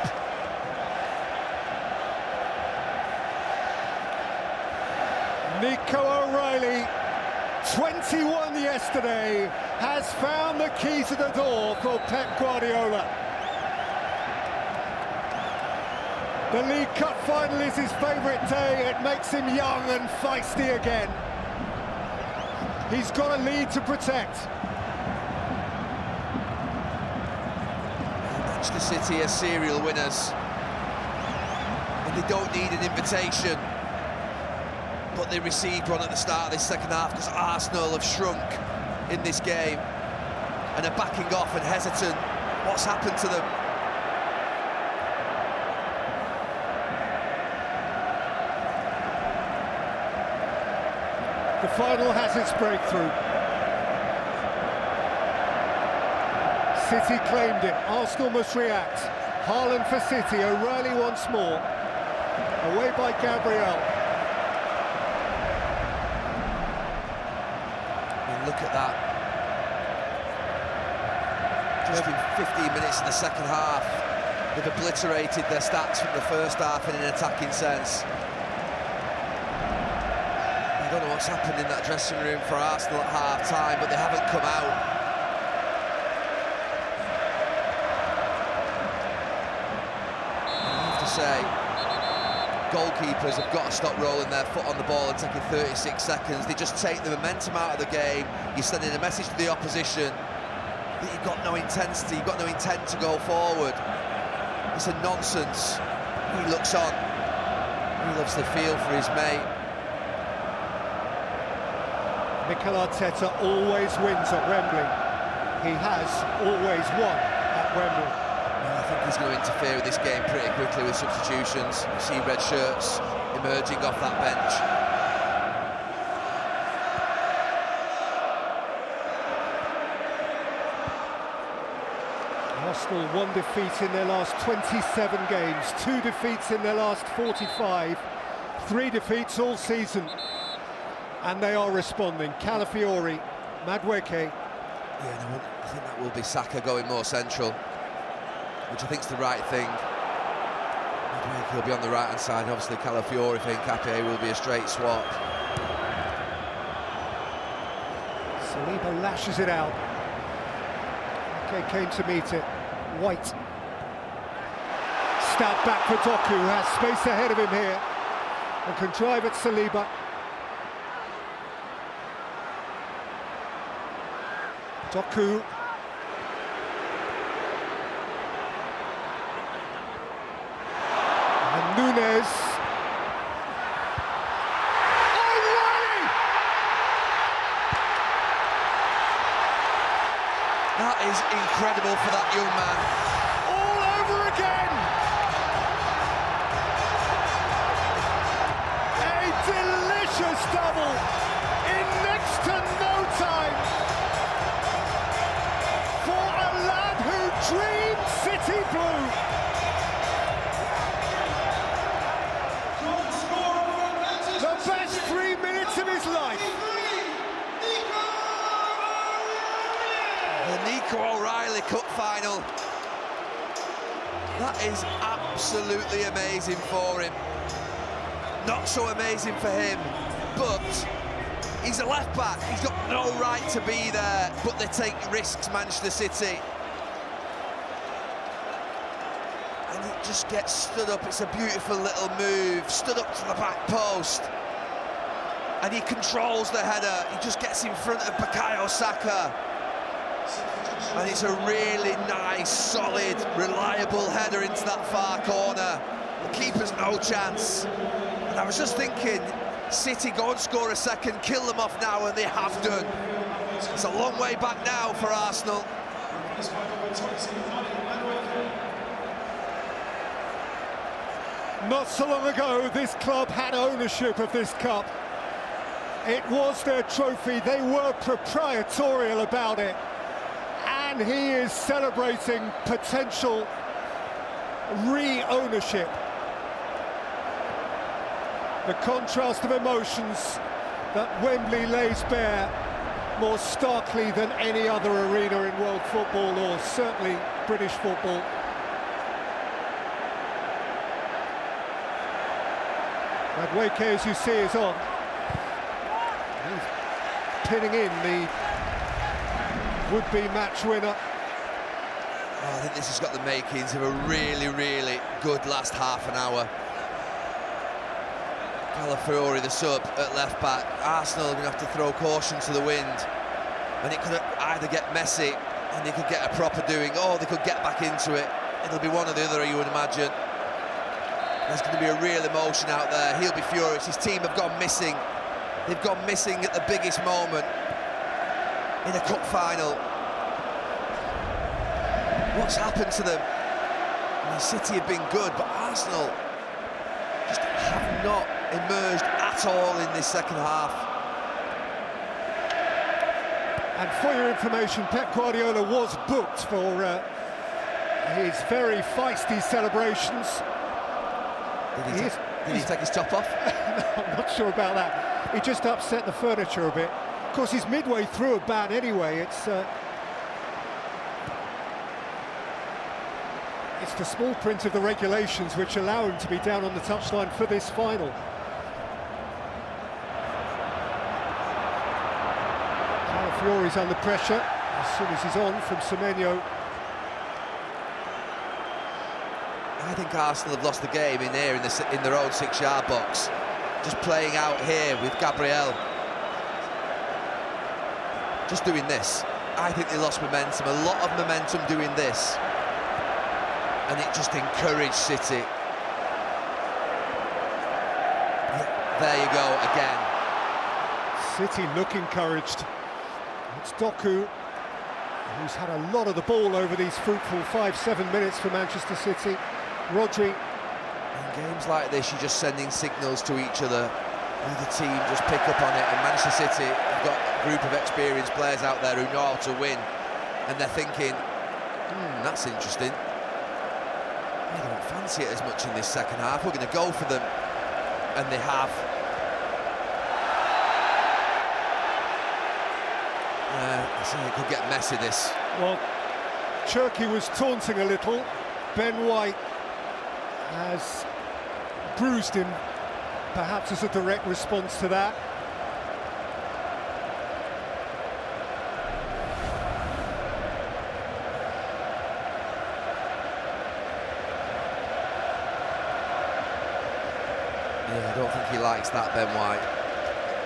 Nico O'Reilly, 21 yesterday, has found the key to the door for Pep Guardiola. The League Cup final is his favourite day. It makes him young and feisty again. He's got a lead to protect. Manchester City are serial winners, and they don't need an invitation. But they received one at the start of this second half because Arsenal have shrunk in this game and are backing off and hesitant. What's happened to them? The final has its breakthrough. City claimed it. Arsenal must react. Haaland for City. O'Reilly once more. Away by Gabriel. Look at that. Just in 15 minutes of the second half, they've obliterated their stats from the first half in an attacking sense. I don't know what's happened in that dressing room for Arsenal at half-time, but they haven't come out. I have to say, goalkeepers have got to stop rolling their foot on the ball and taking 36 seconds. They just take the momentum out of the game. You're sending a message to the opposition that you've got no intensity, you've got no intent to go forward. It's a nonsense. He looks on. He loves the feel for his mate. Mikel Arteta always wins at Wembley. He has always won at Wembley. I think he's going to interfere with this game pretty quickly with substitutions. You see red shirts emerging off that bench. Arsenal 1 defeat in their last 27 games, 2 defeats in their last 45, 3 defeats all season. And they are responding. Calafiori, Madueke. Yeah, no, I think that will be Saka going more central, which I think is the right thing. He'll be on the right-hand side, and obviously Calafiori for Nkapie will be a straight swap. Saliba lashes it out. Okay, came to meet it. White. Stab back for Doku, who has space ahead of him here, and can drive at Saliba. Doku. And Nunes. O'Reilly! That is incredible for that young man. All over again! cup final. That is absolutely amazing for him. Not so amazing for him, but he's a left-back. He's got no right to be there, but they take risks, Manchester City. And it just gets stood up. It's a beautiful little move. Stood up to the back post. And he controls the header. He just gets in front of Bukayo Saka. And it's a really nice, solid, reliable header into that far corner. The keeper's no chance. And I was just thinking, City go and score a second, kill them off now, and they have done. It's a long way back now for Arsenal. Not so long ago, this club had ownership of this cup. It was their trophy. They were proprietorial about it. And he is celebrating potential re-ownership. The contrast of emotions that Wembley lays bare more starkly than any other arena in world football, or certainly British football. Madueke, as you see, is on. He's pinning in the would-be match winner. Oh, I think this has got the makings of a really, really good last half an hour. Calafiori, the sub at left-back. Arsenal are going to have to throw caution to the wind. And it could either get messy and they could get a proper doing, or they could get back into it. It'll be one or the other, you would imagine. There's going to be a real emotion out there. He'll be furious. His team have gone missing. They've gone missing at the biggest moment in a cup final. What's happened to them? I mean, City have been good, but Arsenal just have not emerged at all in this second half. And for your information, Pep Guardiola was booked for his very feisty celebrations. Did he take his top off? No, I'm not sure about that. He just upset the furniture a bit. Of course, he's midway through a ban anyway. It's the small print of the regulations which allow him to be down on the touchline for this final. Calafiori's under pressure as soon as he's on from Semenyo. I think Arsenal have lost the game in here in their own 6-yard box. Just playing out here with Gabriel. Just doing this. I think they lost momentum, a lot of momentum doing this. And it just encouraged City. There you go again. City look encouraged. It's Doku, who's had a lot of the ball over these fruitful 5-7 minutes for Manchester City. Rodri. In games like this, you're just sending signals to each other. The team just pick up on it, and Manchester City have got a group of experienced players out there who know how to win, and they're thinking, that's interesting. We don't fancy it as much in this second half. We're going to go for them, and they have. It could get messy, this. Well, Cherki was taunting a little. Ben White has bruised him, perhaps as a direct response to that. Yeah, I don't think he likes that, Ben White.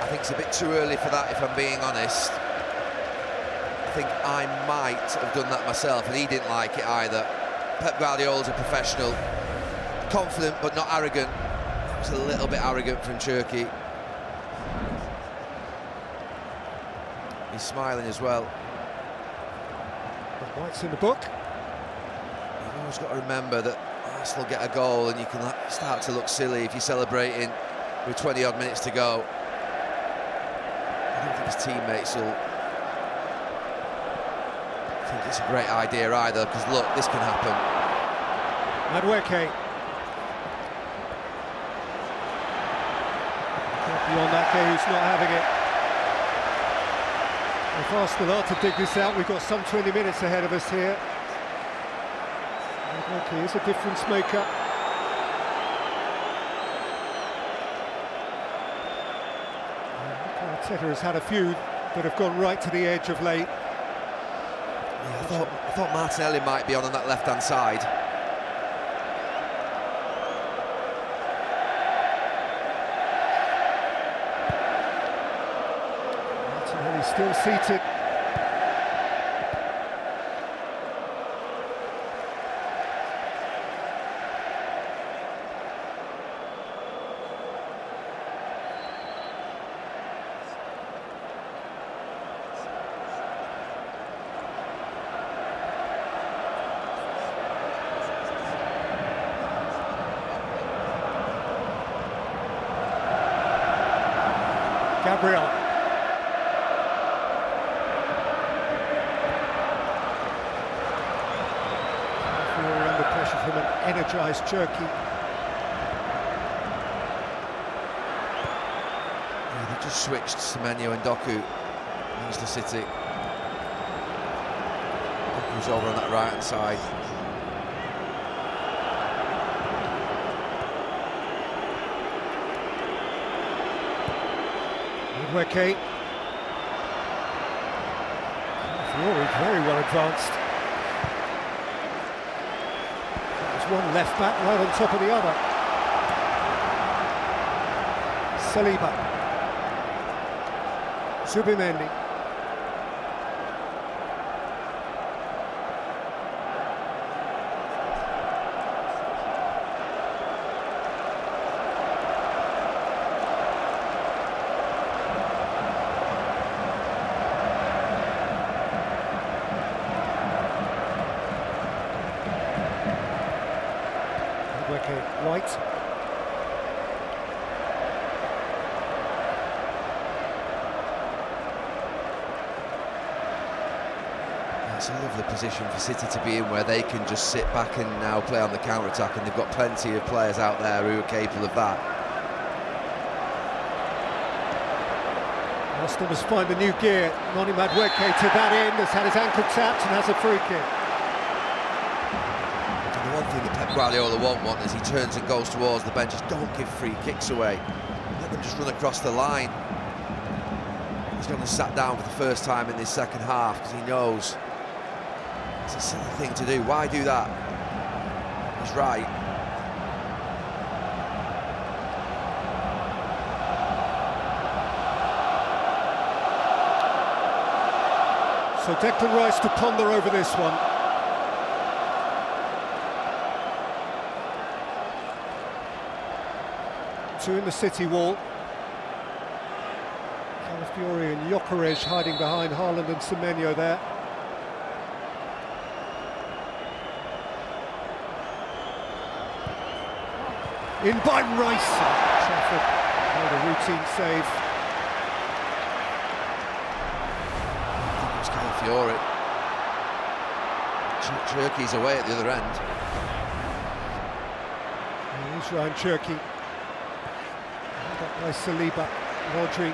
I think it's a bit too early for that, if I'm being honest. I think I might have done that myself, and he didn't like it either. Pep Guardiola's a professional. Confident, but not arrogant. It was a little bit arrogant from Cherki. He's smiling as well. White's in the book. You've always got to remember that Arsenal get a goal and you can start to look silly if you're celebrating with 20-odd minutes to go. I don't think his teammates will think it's a great idea either, because look, this can happen. Madueke. Beyond that, who's not having it. If Arsenal are to dig this out, we've got some 20 minutes ahead of us here. Turkey is a difference maker. Arteta has had a few that have gone right to the edge of late. Yeah, I thought Martinelli might be on that left-hand side. Martinelli still seated. Gabriel. Fury under pressure from an energised Turkey. Yeah, they just switched Semenyo and Doku. Manchester City. Doku's over on that right-hand side. Fury very well advanced. There's one left back right on top of the other. Saliba. Zubimendi. White. It's a lovely position for City to be in, where they can just sit back and now play on the counter-attack, and they've got plenty of players out there who are capable of that. Arsenal must find a new gear. Noni Madueke to that end has had his ankle tapped and has a free kick. One thing that Pep Guardiola won't want is he turns and goes towards the bench. Just don't give free kicks away. Let them just run across the line. He's gone and sat down for the first time in this second half because he knows it's a silly thing to do. Why do that? He's right. So Declan Rice to ponder over this one. Two in the City wall. Calafiori and Gyökeres hiding behind Haaland and Semenyo there. In by Rice. Trafford made a routine save. I think it was Calafiori. Cherki's away at the other end. Here's Ryan Cherki. By Saliba, Rodri.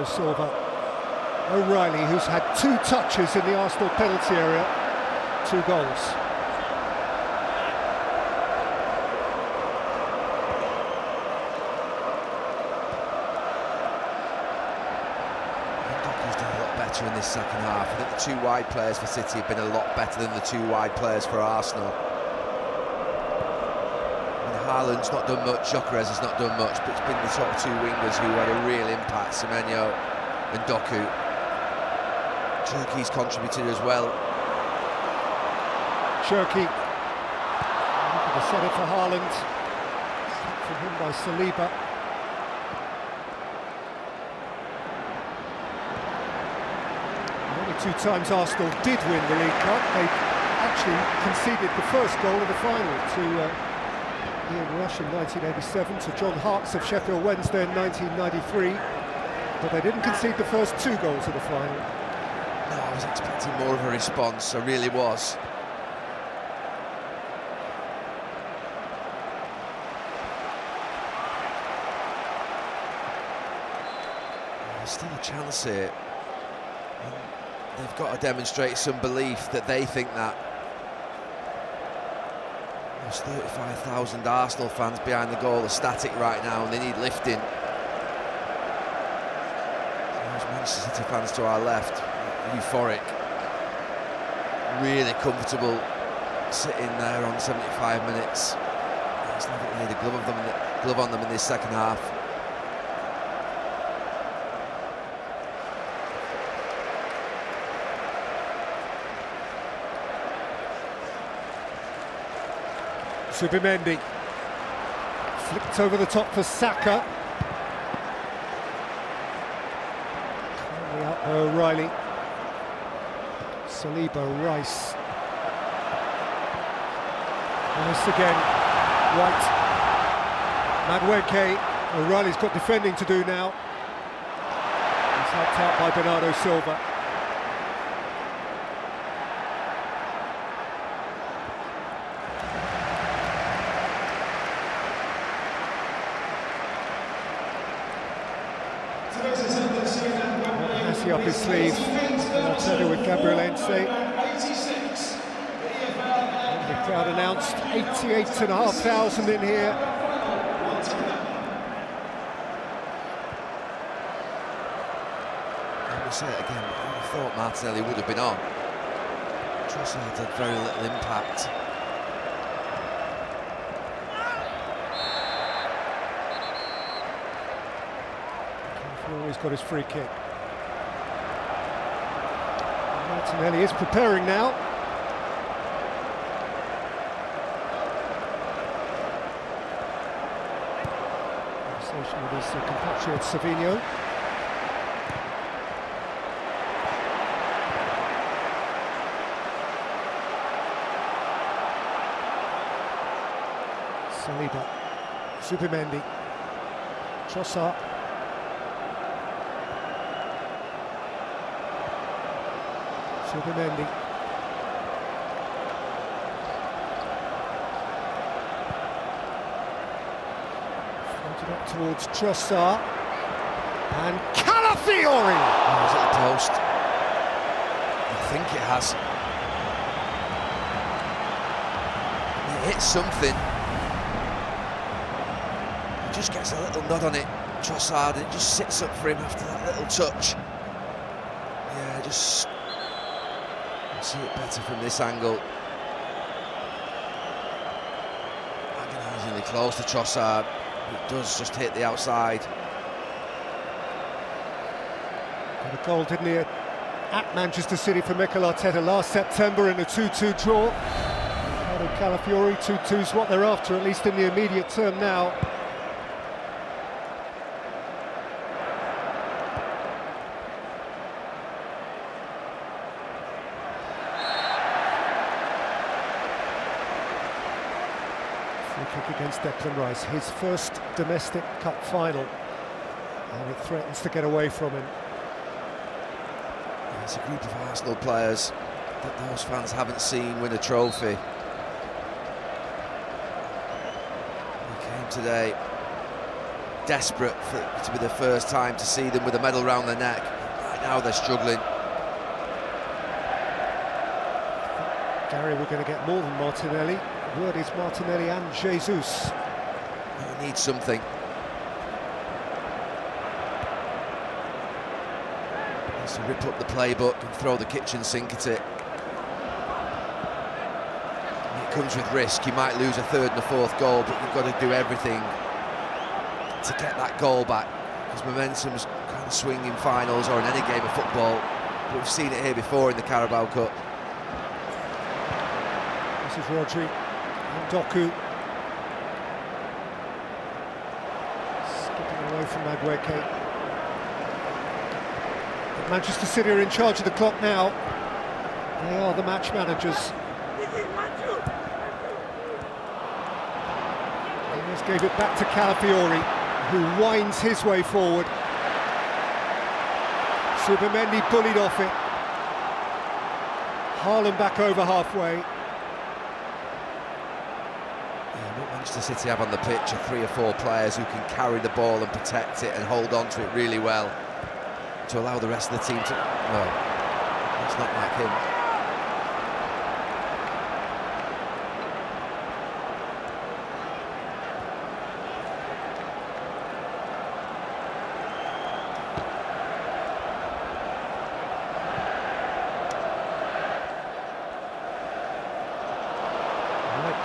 Silva. O'Reilly, who's had 2 touches in the Arsenal penalty area, 2 goals. Doku's done a lot better in this second half. I think the 2 wide players for City have been a lot better than the 2 wide players for Arsenal. Haaland's not done much, Gyökeres has not done much, but it's been the sort of 2 wingers who had a real impact, Semenyo and Doku. Cherki's contributed as well. Cherki. Looking to set it for Haaland. From him by Saliba. Only 2 times Arsenal did win the League Cup. They actually conceded the first goal of the final to Ian Rush in 1987 to John Hart's of Sheffield Wednesday in 1993, but they didn't concede the first 2 goals of the final. No, I was expecting more of a response, I really was. There's still a chance here. And they've got to demonstrate some belief that they think that. There's 35,000 Arsenal fans behind the goal, are static right now, and they need lifting. There's Manchester City fans to our left, euphoric, really comfortable, sitting there on 75 minutes. It's never laid a glove on them in this second half. Zubimendi flicked over the top for Saka. Currently out by O'Reilly. Saliba, Rice. Nice again. White. Madueke. O'Reilly's got defending to do now. He's helped out by Bernardo Silva. Has he up his sleeve? I'll tell you with Gabriel Ence. The crowd announced 88,500 in here. Let me say it again, I thought Martinelli would have been on. Trossard had very little impact. He's got his free kick. Martinelli is preparing now. Conversation with his compatriot Savinho. Saliba, Zubimendi, Trossard. Zubimendi. Floated up towards Trossard. And Calafiori! Oh, is it the post? I think it has. It hits something. He just gets a little nod on it, Trossard, and it just sits up for him after that little touch. Yeah, just see it better from this angle. Agonisingly close to Trossard. It does just hit the outside. Got a goal, didn't he, at Manchester City for Mikel Arteta last September in a 2-2 draw. Calafiori, 2-2's what they're after, at least in the immediate term now. Kick against Declan Rice, his first domestic cup final, and it threatens to get away from him. It's a group of Arsenal players that those fans haven't seen win a trophy. They came today desperate for it to be the first time to see them with a medal round their neck. Right now they're struggling. Gary, we're going to get more than Martinelli. The word is Martinelli and Jesus. They need something. Needs to rip up the playbook and throw the kitchen sink at it. And it comes with risk. You might lose a third and a fourth goal, but you've got to do everything to get that goal back, because momentum's kind of swing in finals or in any game of football. But we've seen it here before in the Carabao Cup. This is Rodri and Doku. Skipping away from Madueke. But Manchester City are in charge of the clock now. They are the match managers. Just gave it back to Calafiori, who winds his way forward. Subimendi bullied off it. Haaland back over halfway. Yeah, what Manchester City have on the pitch are 3 or 4 players who can carry the ball and protect it and hold on to it really well, to allow the rest of the team to... Well, it's not like him.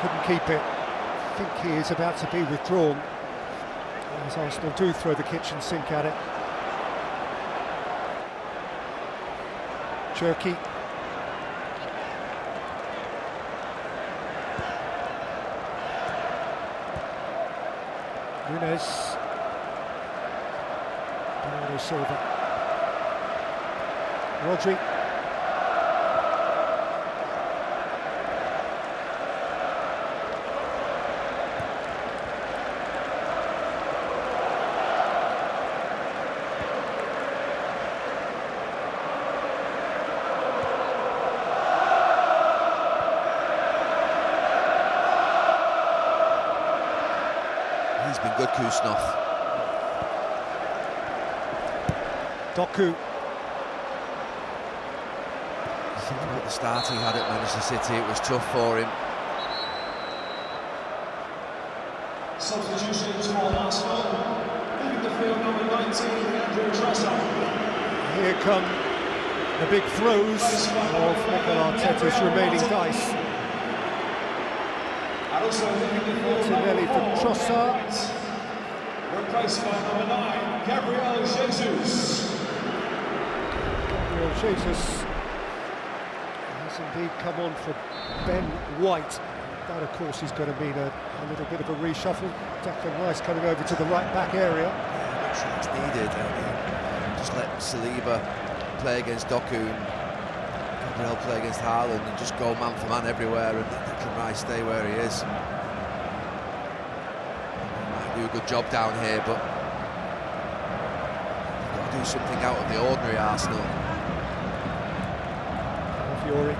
Couldn't keep it. I think he is about to be withdrawn, as Arsenal do throw the kitchen sink at it. Cherki. Nunes. Bernardo Silva. Rodri. He's been good, Kusnov. Doku. Think about the start he had at Manchester City, it was tough for him. Substitutions for Arsenal. Leaving the field, number 19, Andrew Trossard. Here come the big throws of Mikel Arteta's remaining dice. And also leaving the field, Martinelli for Trossard. replaced by number 9, Gabriel Jesus. Gabriel Jesus has indeed come on for Ben White. That, of course, is going to mean a little bit of a reshuffle. Declan Rice coming over to the right-back area. Yeah, looks like it's needed. I mean, just let Saliba play against Doku and Gabriel play against Haaland and just go man for man everywhere, and Declan Rice stay where he is. He might do a good job down here, but they've got to do something out of the ordinary, Arsenal. Fiori.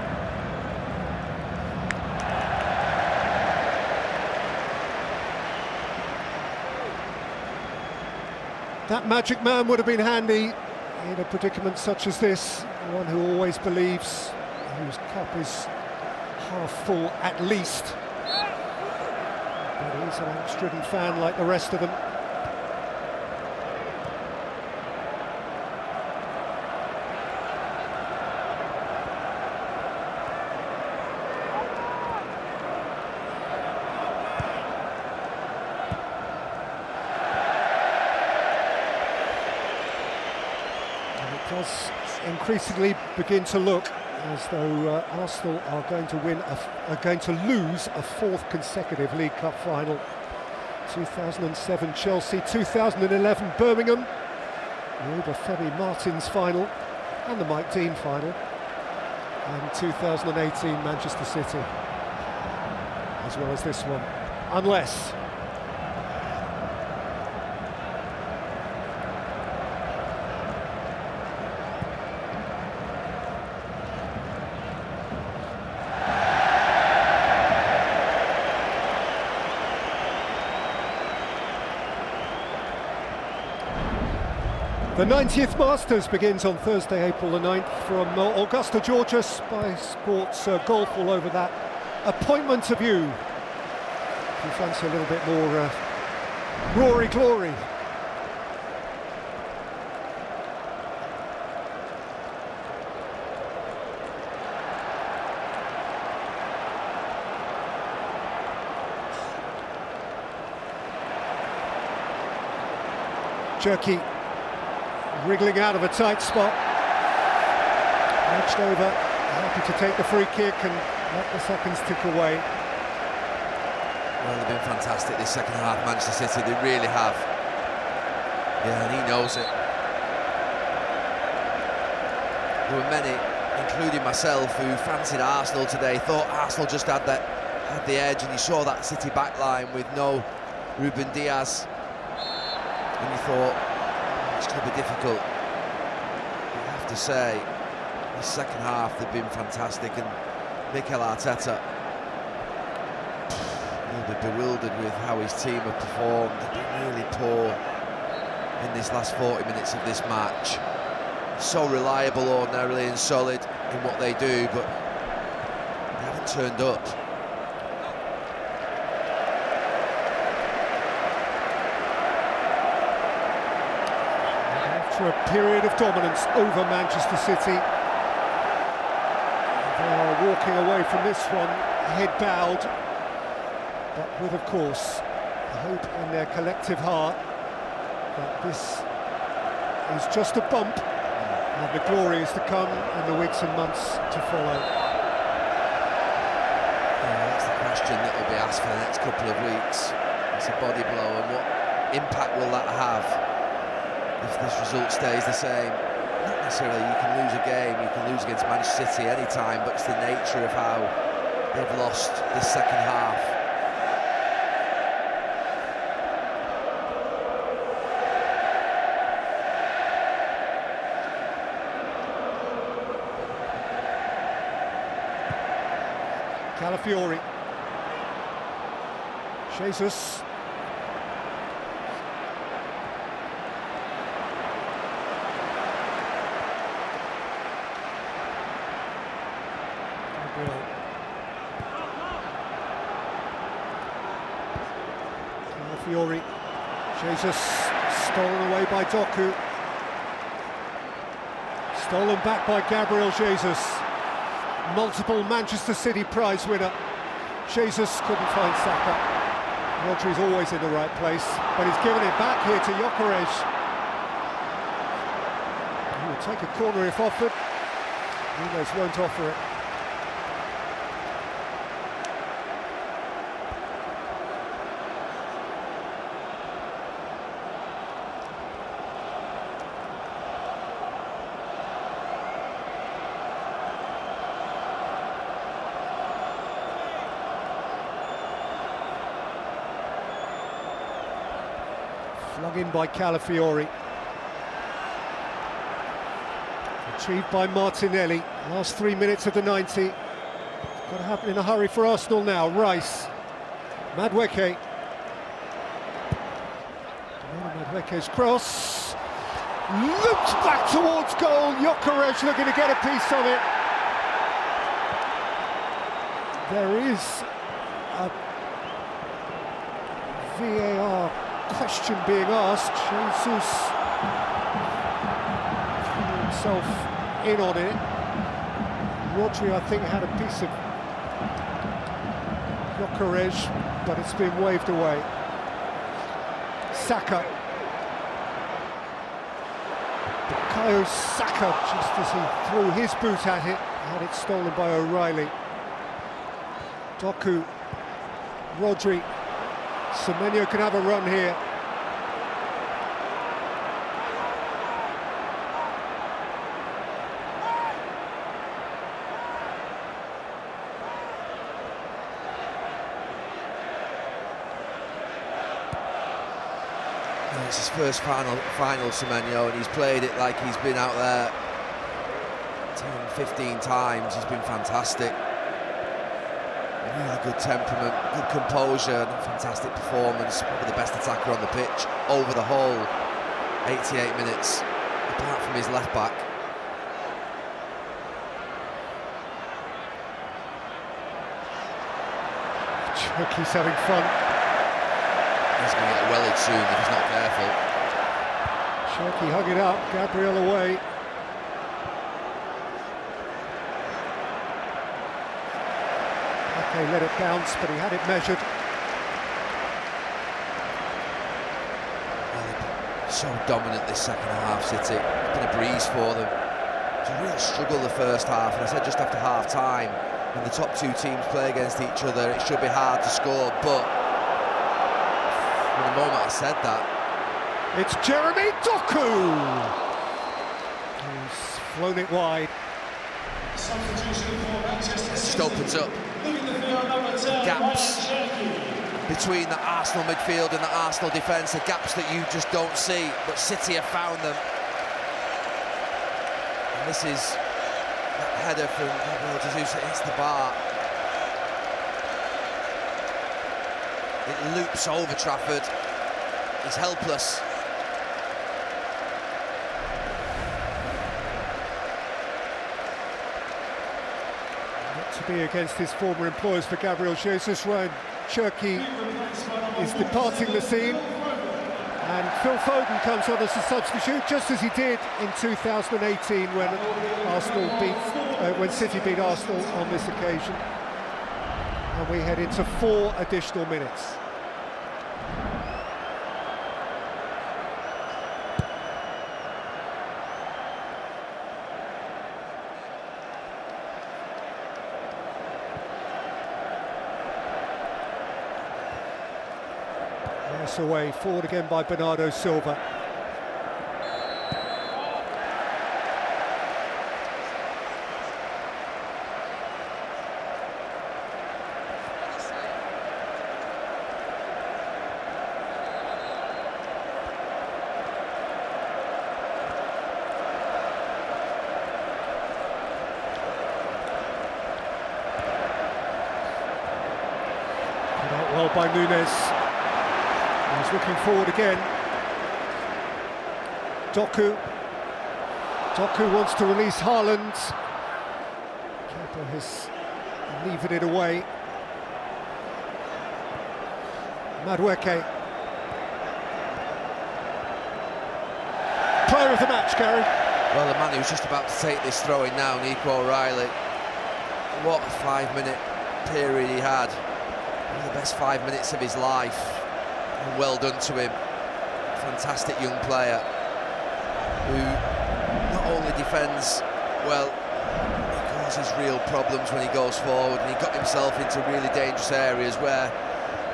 That magic man would have been handy in a predicament such as this. One who always believes, whose cup is half full at least. But he's an angst-ridden fan like the rest of them. Does increasingly begin to look as though Arsenal are going to lose a 4th consecutive League Cup final. 2007 Chelsea, 2011 Birmingham, the Obafemi Martins final, and the Mike Dean final, and 2018 Manchester City, as well as this one, unless. The 90th Masters begins on Thursday, April the 9th from Augusta, Georgia. Sky Sports golf all over that. Appointment of you. If you fancy a little bit more Rory glory. Cherki. Wriggling out of a tight spot, edged over, happy to take the free kick and let the seconds tick away. Well, they've been fantastic this second half, Manchester City, they really have. Yeah, and he knows it. There were many, including myself, who fancied Arsenal today, thought Arsenal just had the edge, and you saw that City back line with no Ruben Diaz, and you thought, it's going to be difficult. But I have to say, the second half they've been fantastic, and Mikel Arteta, he'll be bewildered with how his team have performed. They've been really poor in this last 40 minutes of this match. So reliable ordinarily and solid in what they do, but they haven't turned up. After a period of dominance over Manchester City, they are walking away from this one head bowed, but with, of course, hope in their collective heart that this is just a bump and the glory is to come in the weeks and months to follow. Yeah, that's the question that will be asked for the next couple of weeks. It's a body blow, and what impact will that have if this result stays the same? Not necessarily you can lose a game, you can lose against Manchester City any time, but it's the nature of how they've lost this second half. Calafiori, Jesus, Calafiori, Jesus, stolen away by Doku, stolen back by Gabriel Jesus. Multiple Manchester City prize winner. Jesus couldn't find Saka. Rodri's always in the right place, but he's given it back here to Gyökeres. He will take a corner if offered. Nunes won't offer it. Flung in by Calafiori. Achieved by Martinelli. Last 3 minutes of the 90. It's got to happen in a hurry for Arsenal now. Rice. Madueke. Madueke's cross. Loops back towards goal. Gyökeres looking to get a piece of it. There is a VAR question being asked. Jesus threw himself in on it. Rodri, I think, had a piece of Gyökeres, but it's been waved away. Saka. Bukayo Saka, just as he threw his boot at it, had it stolen by O'Reilly. Doku. Rodri. Semenyo can have a run here. It's his first final Semenyo, and he's played it like he's been out there 10, 15 times. He's been fantastic. Really good temperament, good composure, and a fantastic performance. Probably the best attacker on the pitch over the whole 88 minutes, apart from his left back. Cherki's having fun. He's going to get wellied soon if he's not careful. Cherki hung it up, Gabriel away. Okay, let it bounce, but he had it measured. Well, so dominant this second half, City. It's been a breeze for them. It's a real struggle the first half, and I said just after half-time, when the top two teams play against each other, it should be hard to score, but from the moment I said that, it's Jeremy Doku! He's flown it wide. Substitution for Manchester it just City. opens up Leaving the field, number 10, gaps. Cherki. between the Arsenal midfield and the Arsenal defence, the gaps that you just don't see, but City have found them. And this is that header from Gabriel Jesus, it hits the bar. It loops over Trafford. He's helpless. Not to be against his former employers for Gabriel Jesus. Ryan Cherki is departing the scene, and Phil Foden comes on as a substitute, just as he did in 2018 when City beat Arsenal on this occasion. And we head into 4 additional minutes. Nice away, forward again by Bernardo Silva. Well by Nunes. He's looking forward again. Doku wants to release Haaland. Keeper has levered it away. Madueke. Player of the match, Gary. Well, the man who's just about to take this throw-in now, Nico O'Reilly. What a 5-minute period he had. One of the best 5 minutes of his life. And well done to him. Fantastic young player who not only defends well, he causes real problems when he goes forward, and he got himself into really dangerous areas where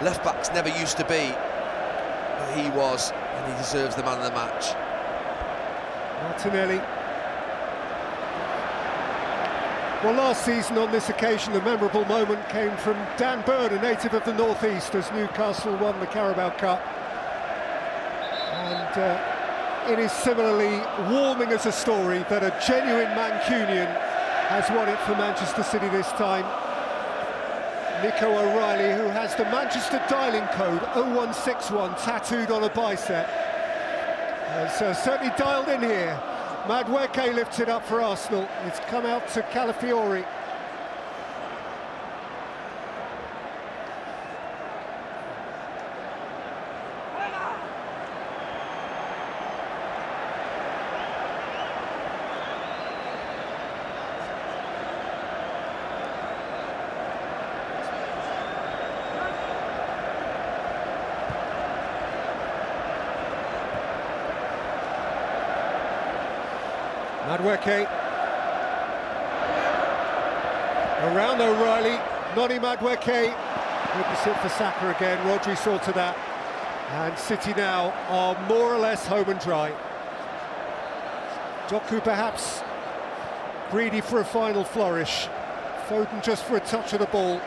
left-backs never used to be, but he was, and he deserves the man of the match. Martinelli. Well, last season on this occasion, the memorable moment came from Dan Burn, a native of the northeast, as Newcastle won the Carabao Cup. And it is similarly warming as a story that a genuine Mancunian has won it for Manchester City this time. Nico O'Reilly, who has the Manchester dialing code 0161 tattooed on a bicep, has certainly dialed in here. Madueke lifts it up for Arsenal. It's come out to Calafiori. Madueke. Around O'Reilly, Noni Madueke. Witness it for Saka again, Rodri saw to that. And City now are more or less home and dry. Doku perhaps greedy for a final flourish. Foden just for a touch of the ball.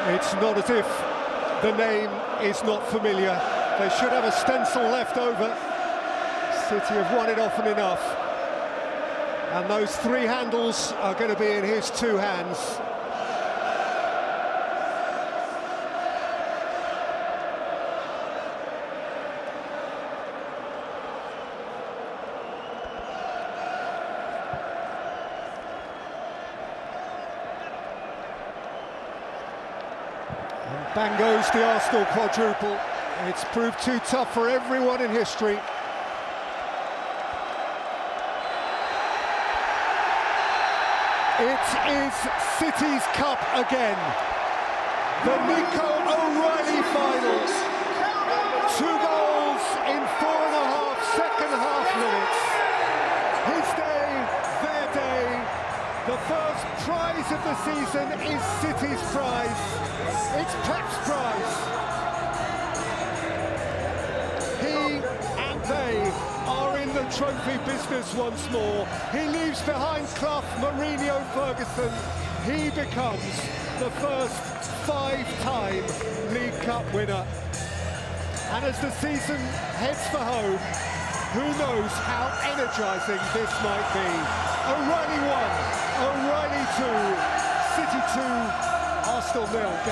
It's not as if the name is not familiar. They should have a stencil left over. City have won it often enough. And those 3 handles are going to be in his 2 hands. Bang goes the Arsenal quadruple. It's proved too tough for everyone in history. It is City's Cup again. The Nico O'Reilly final. 2 goals in 4.5 second-half minutes. His day, their day. The first prize of the season is City's prize. It's Pep's prize. EFL Trophy business once more. He leaves behind Clough, Mourinho, Ferguson. He becomes the first 5-time League Cup winner. And as the season heads for home, who knows how energising this might be. O'Reilly 1, O'Reilly 2, City 2, Arsenal 0.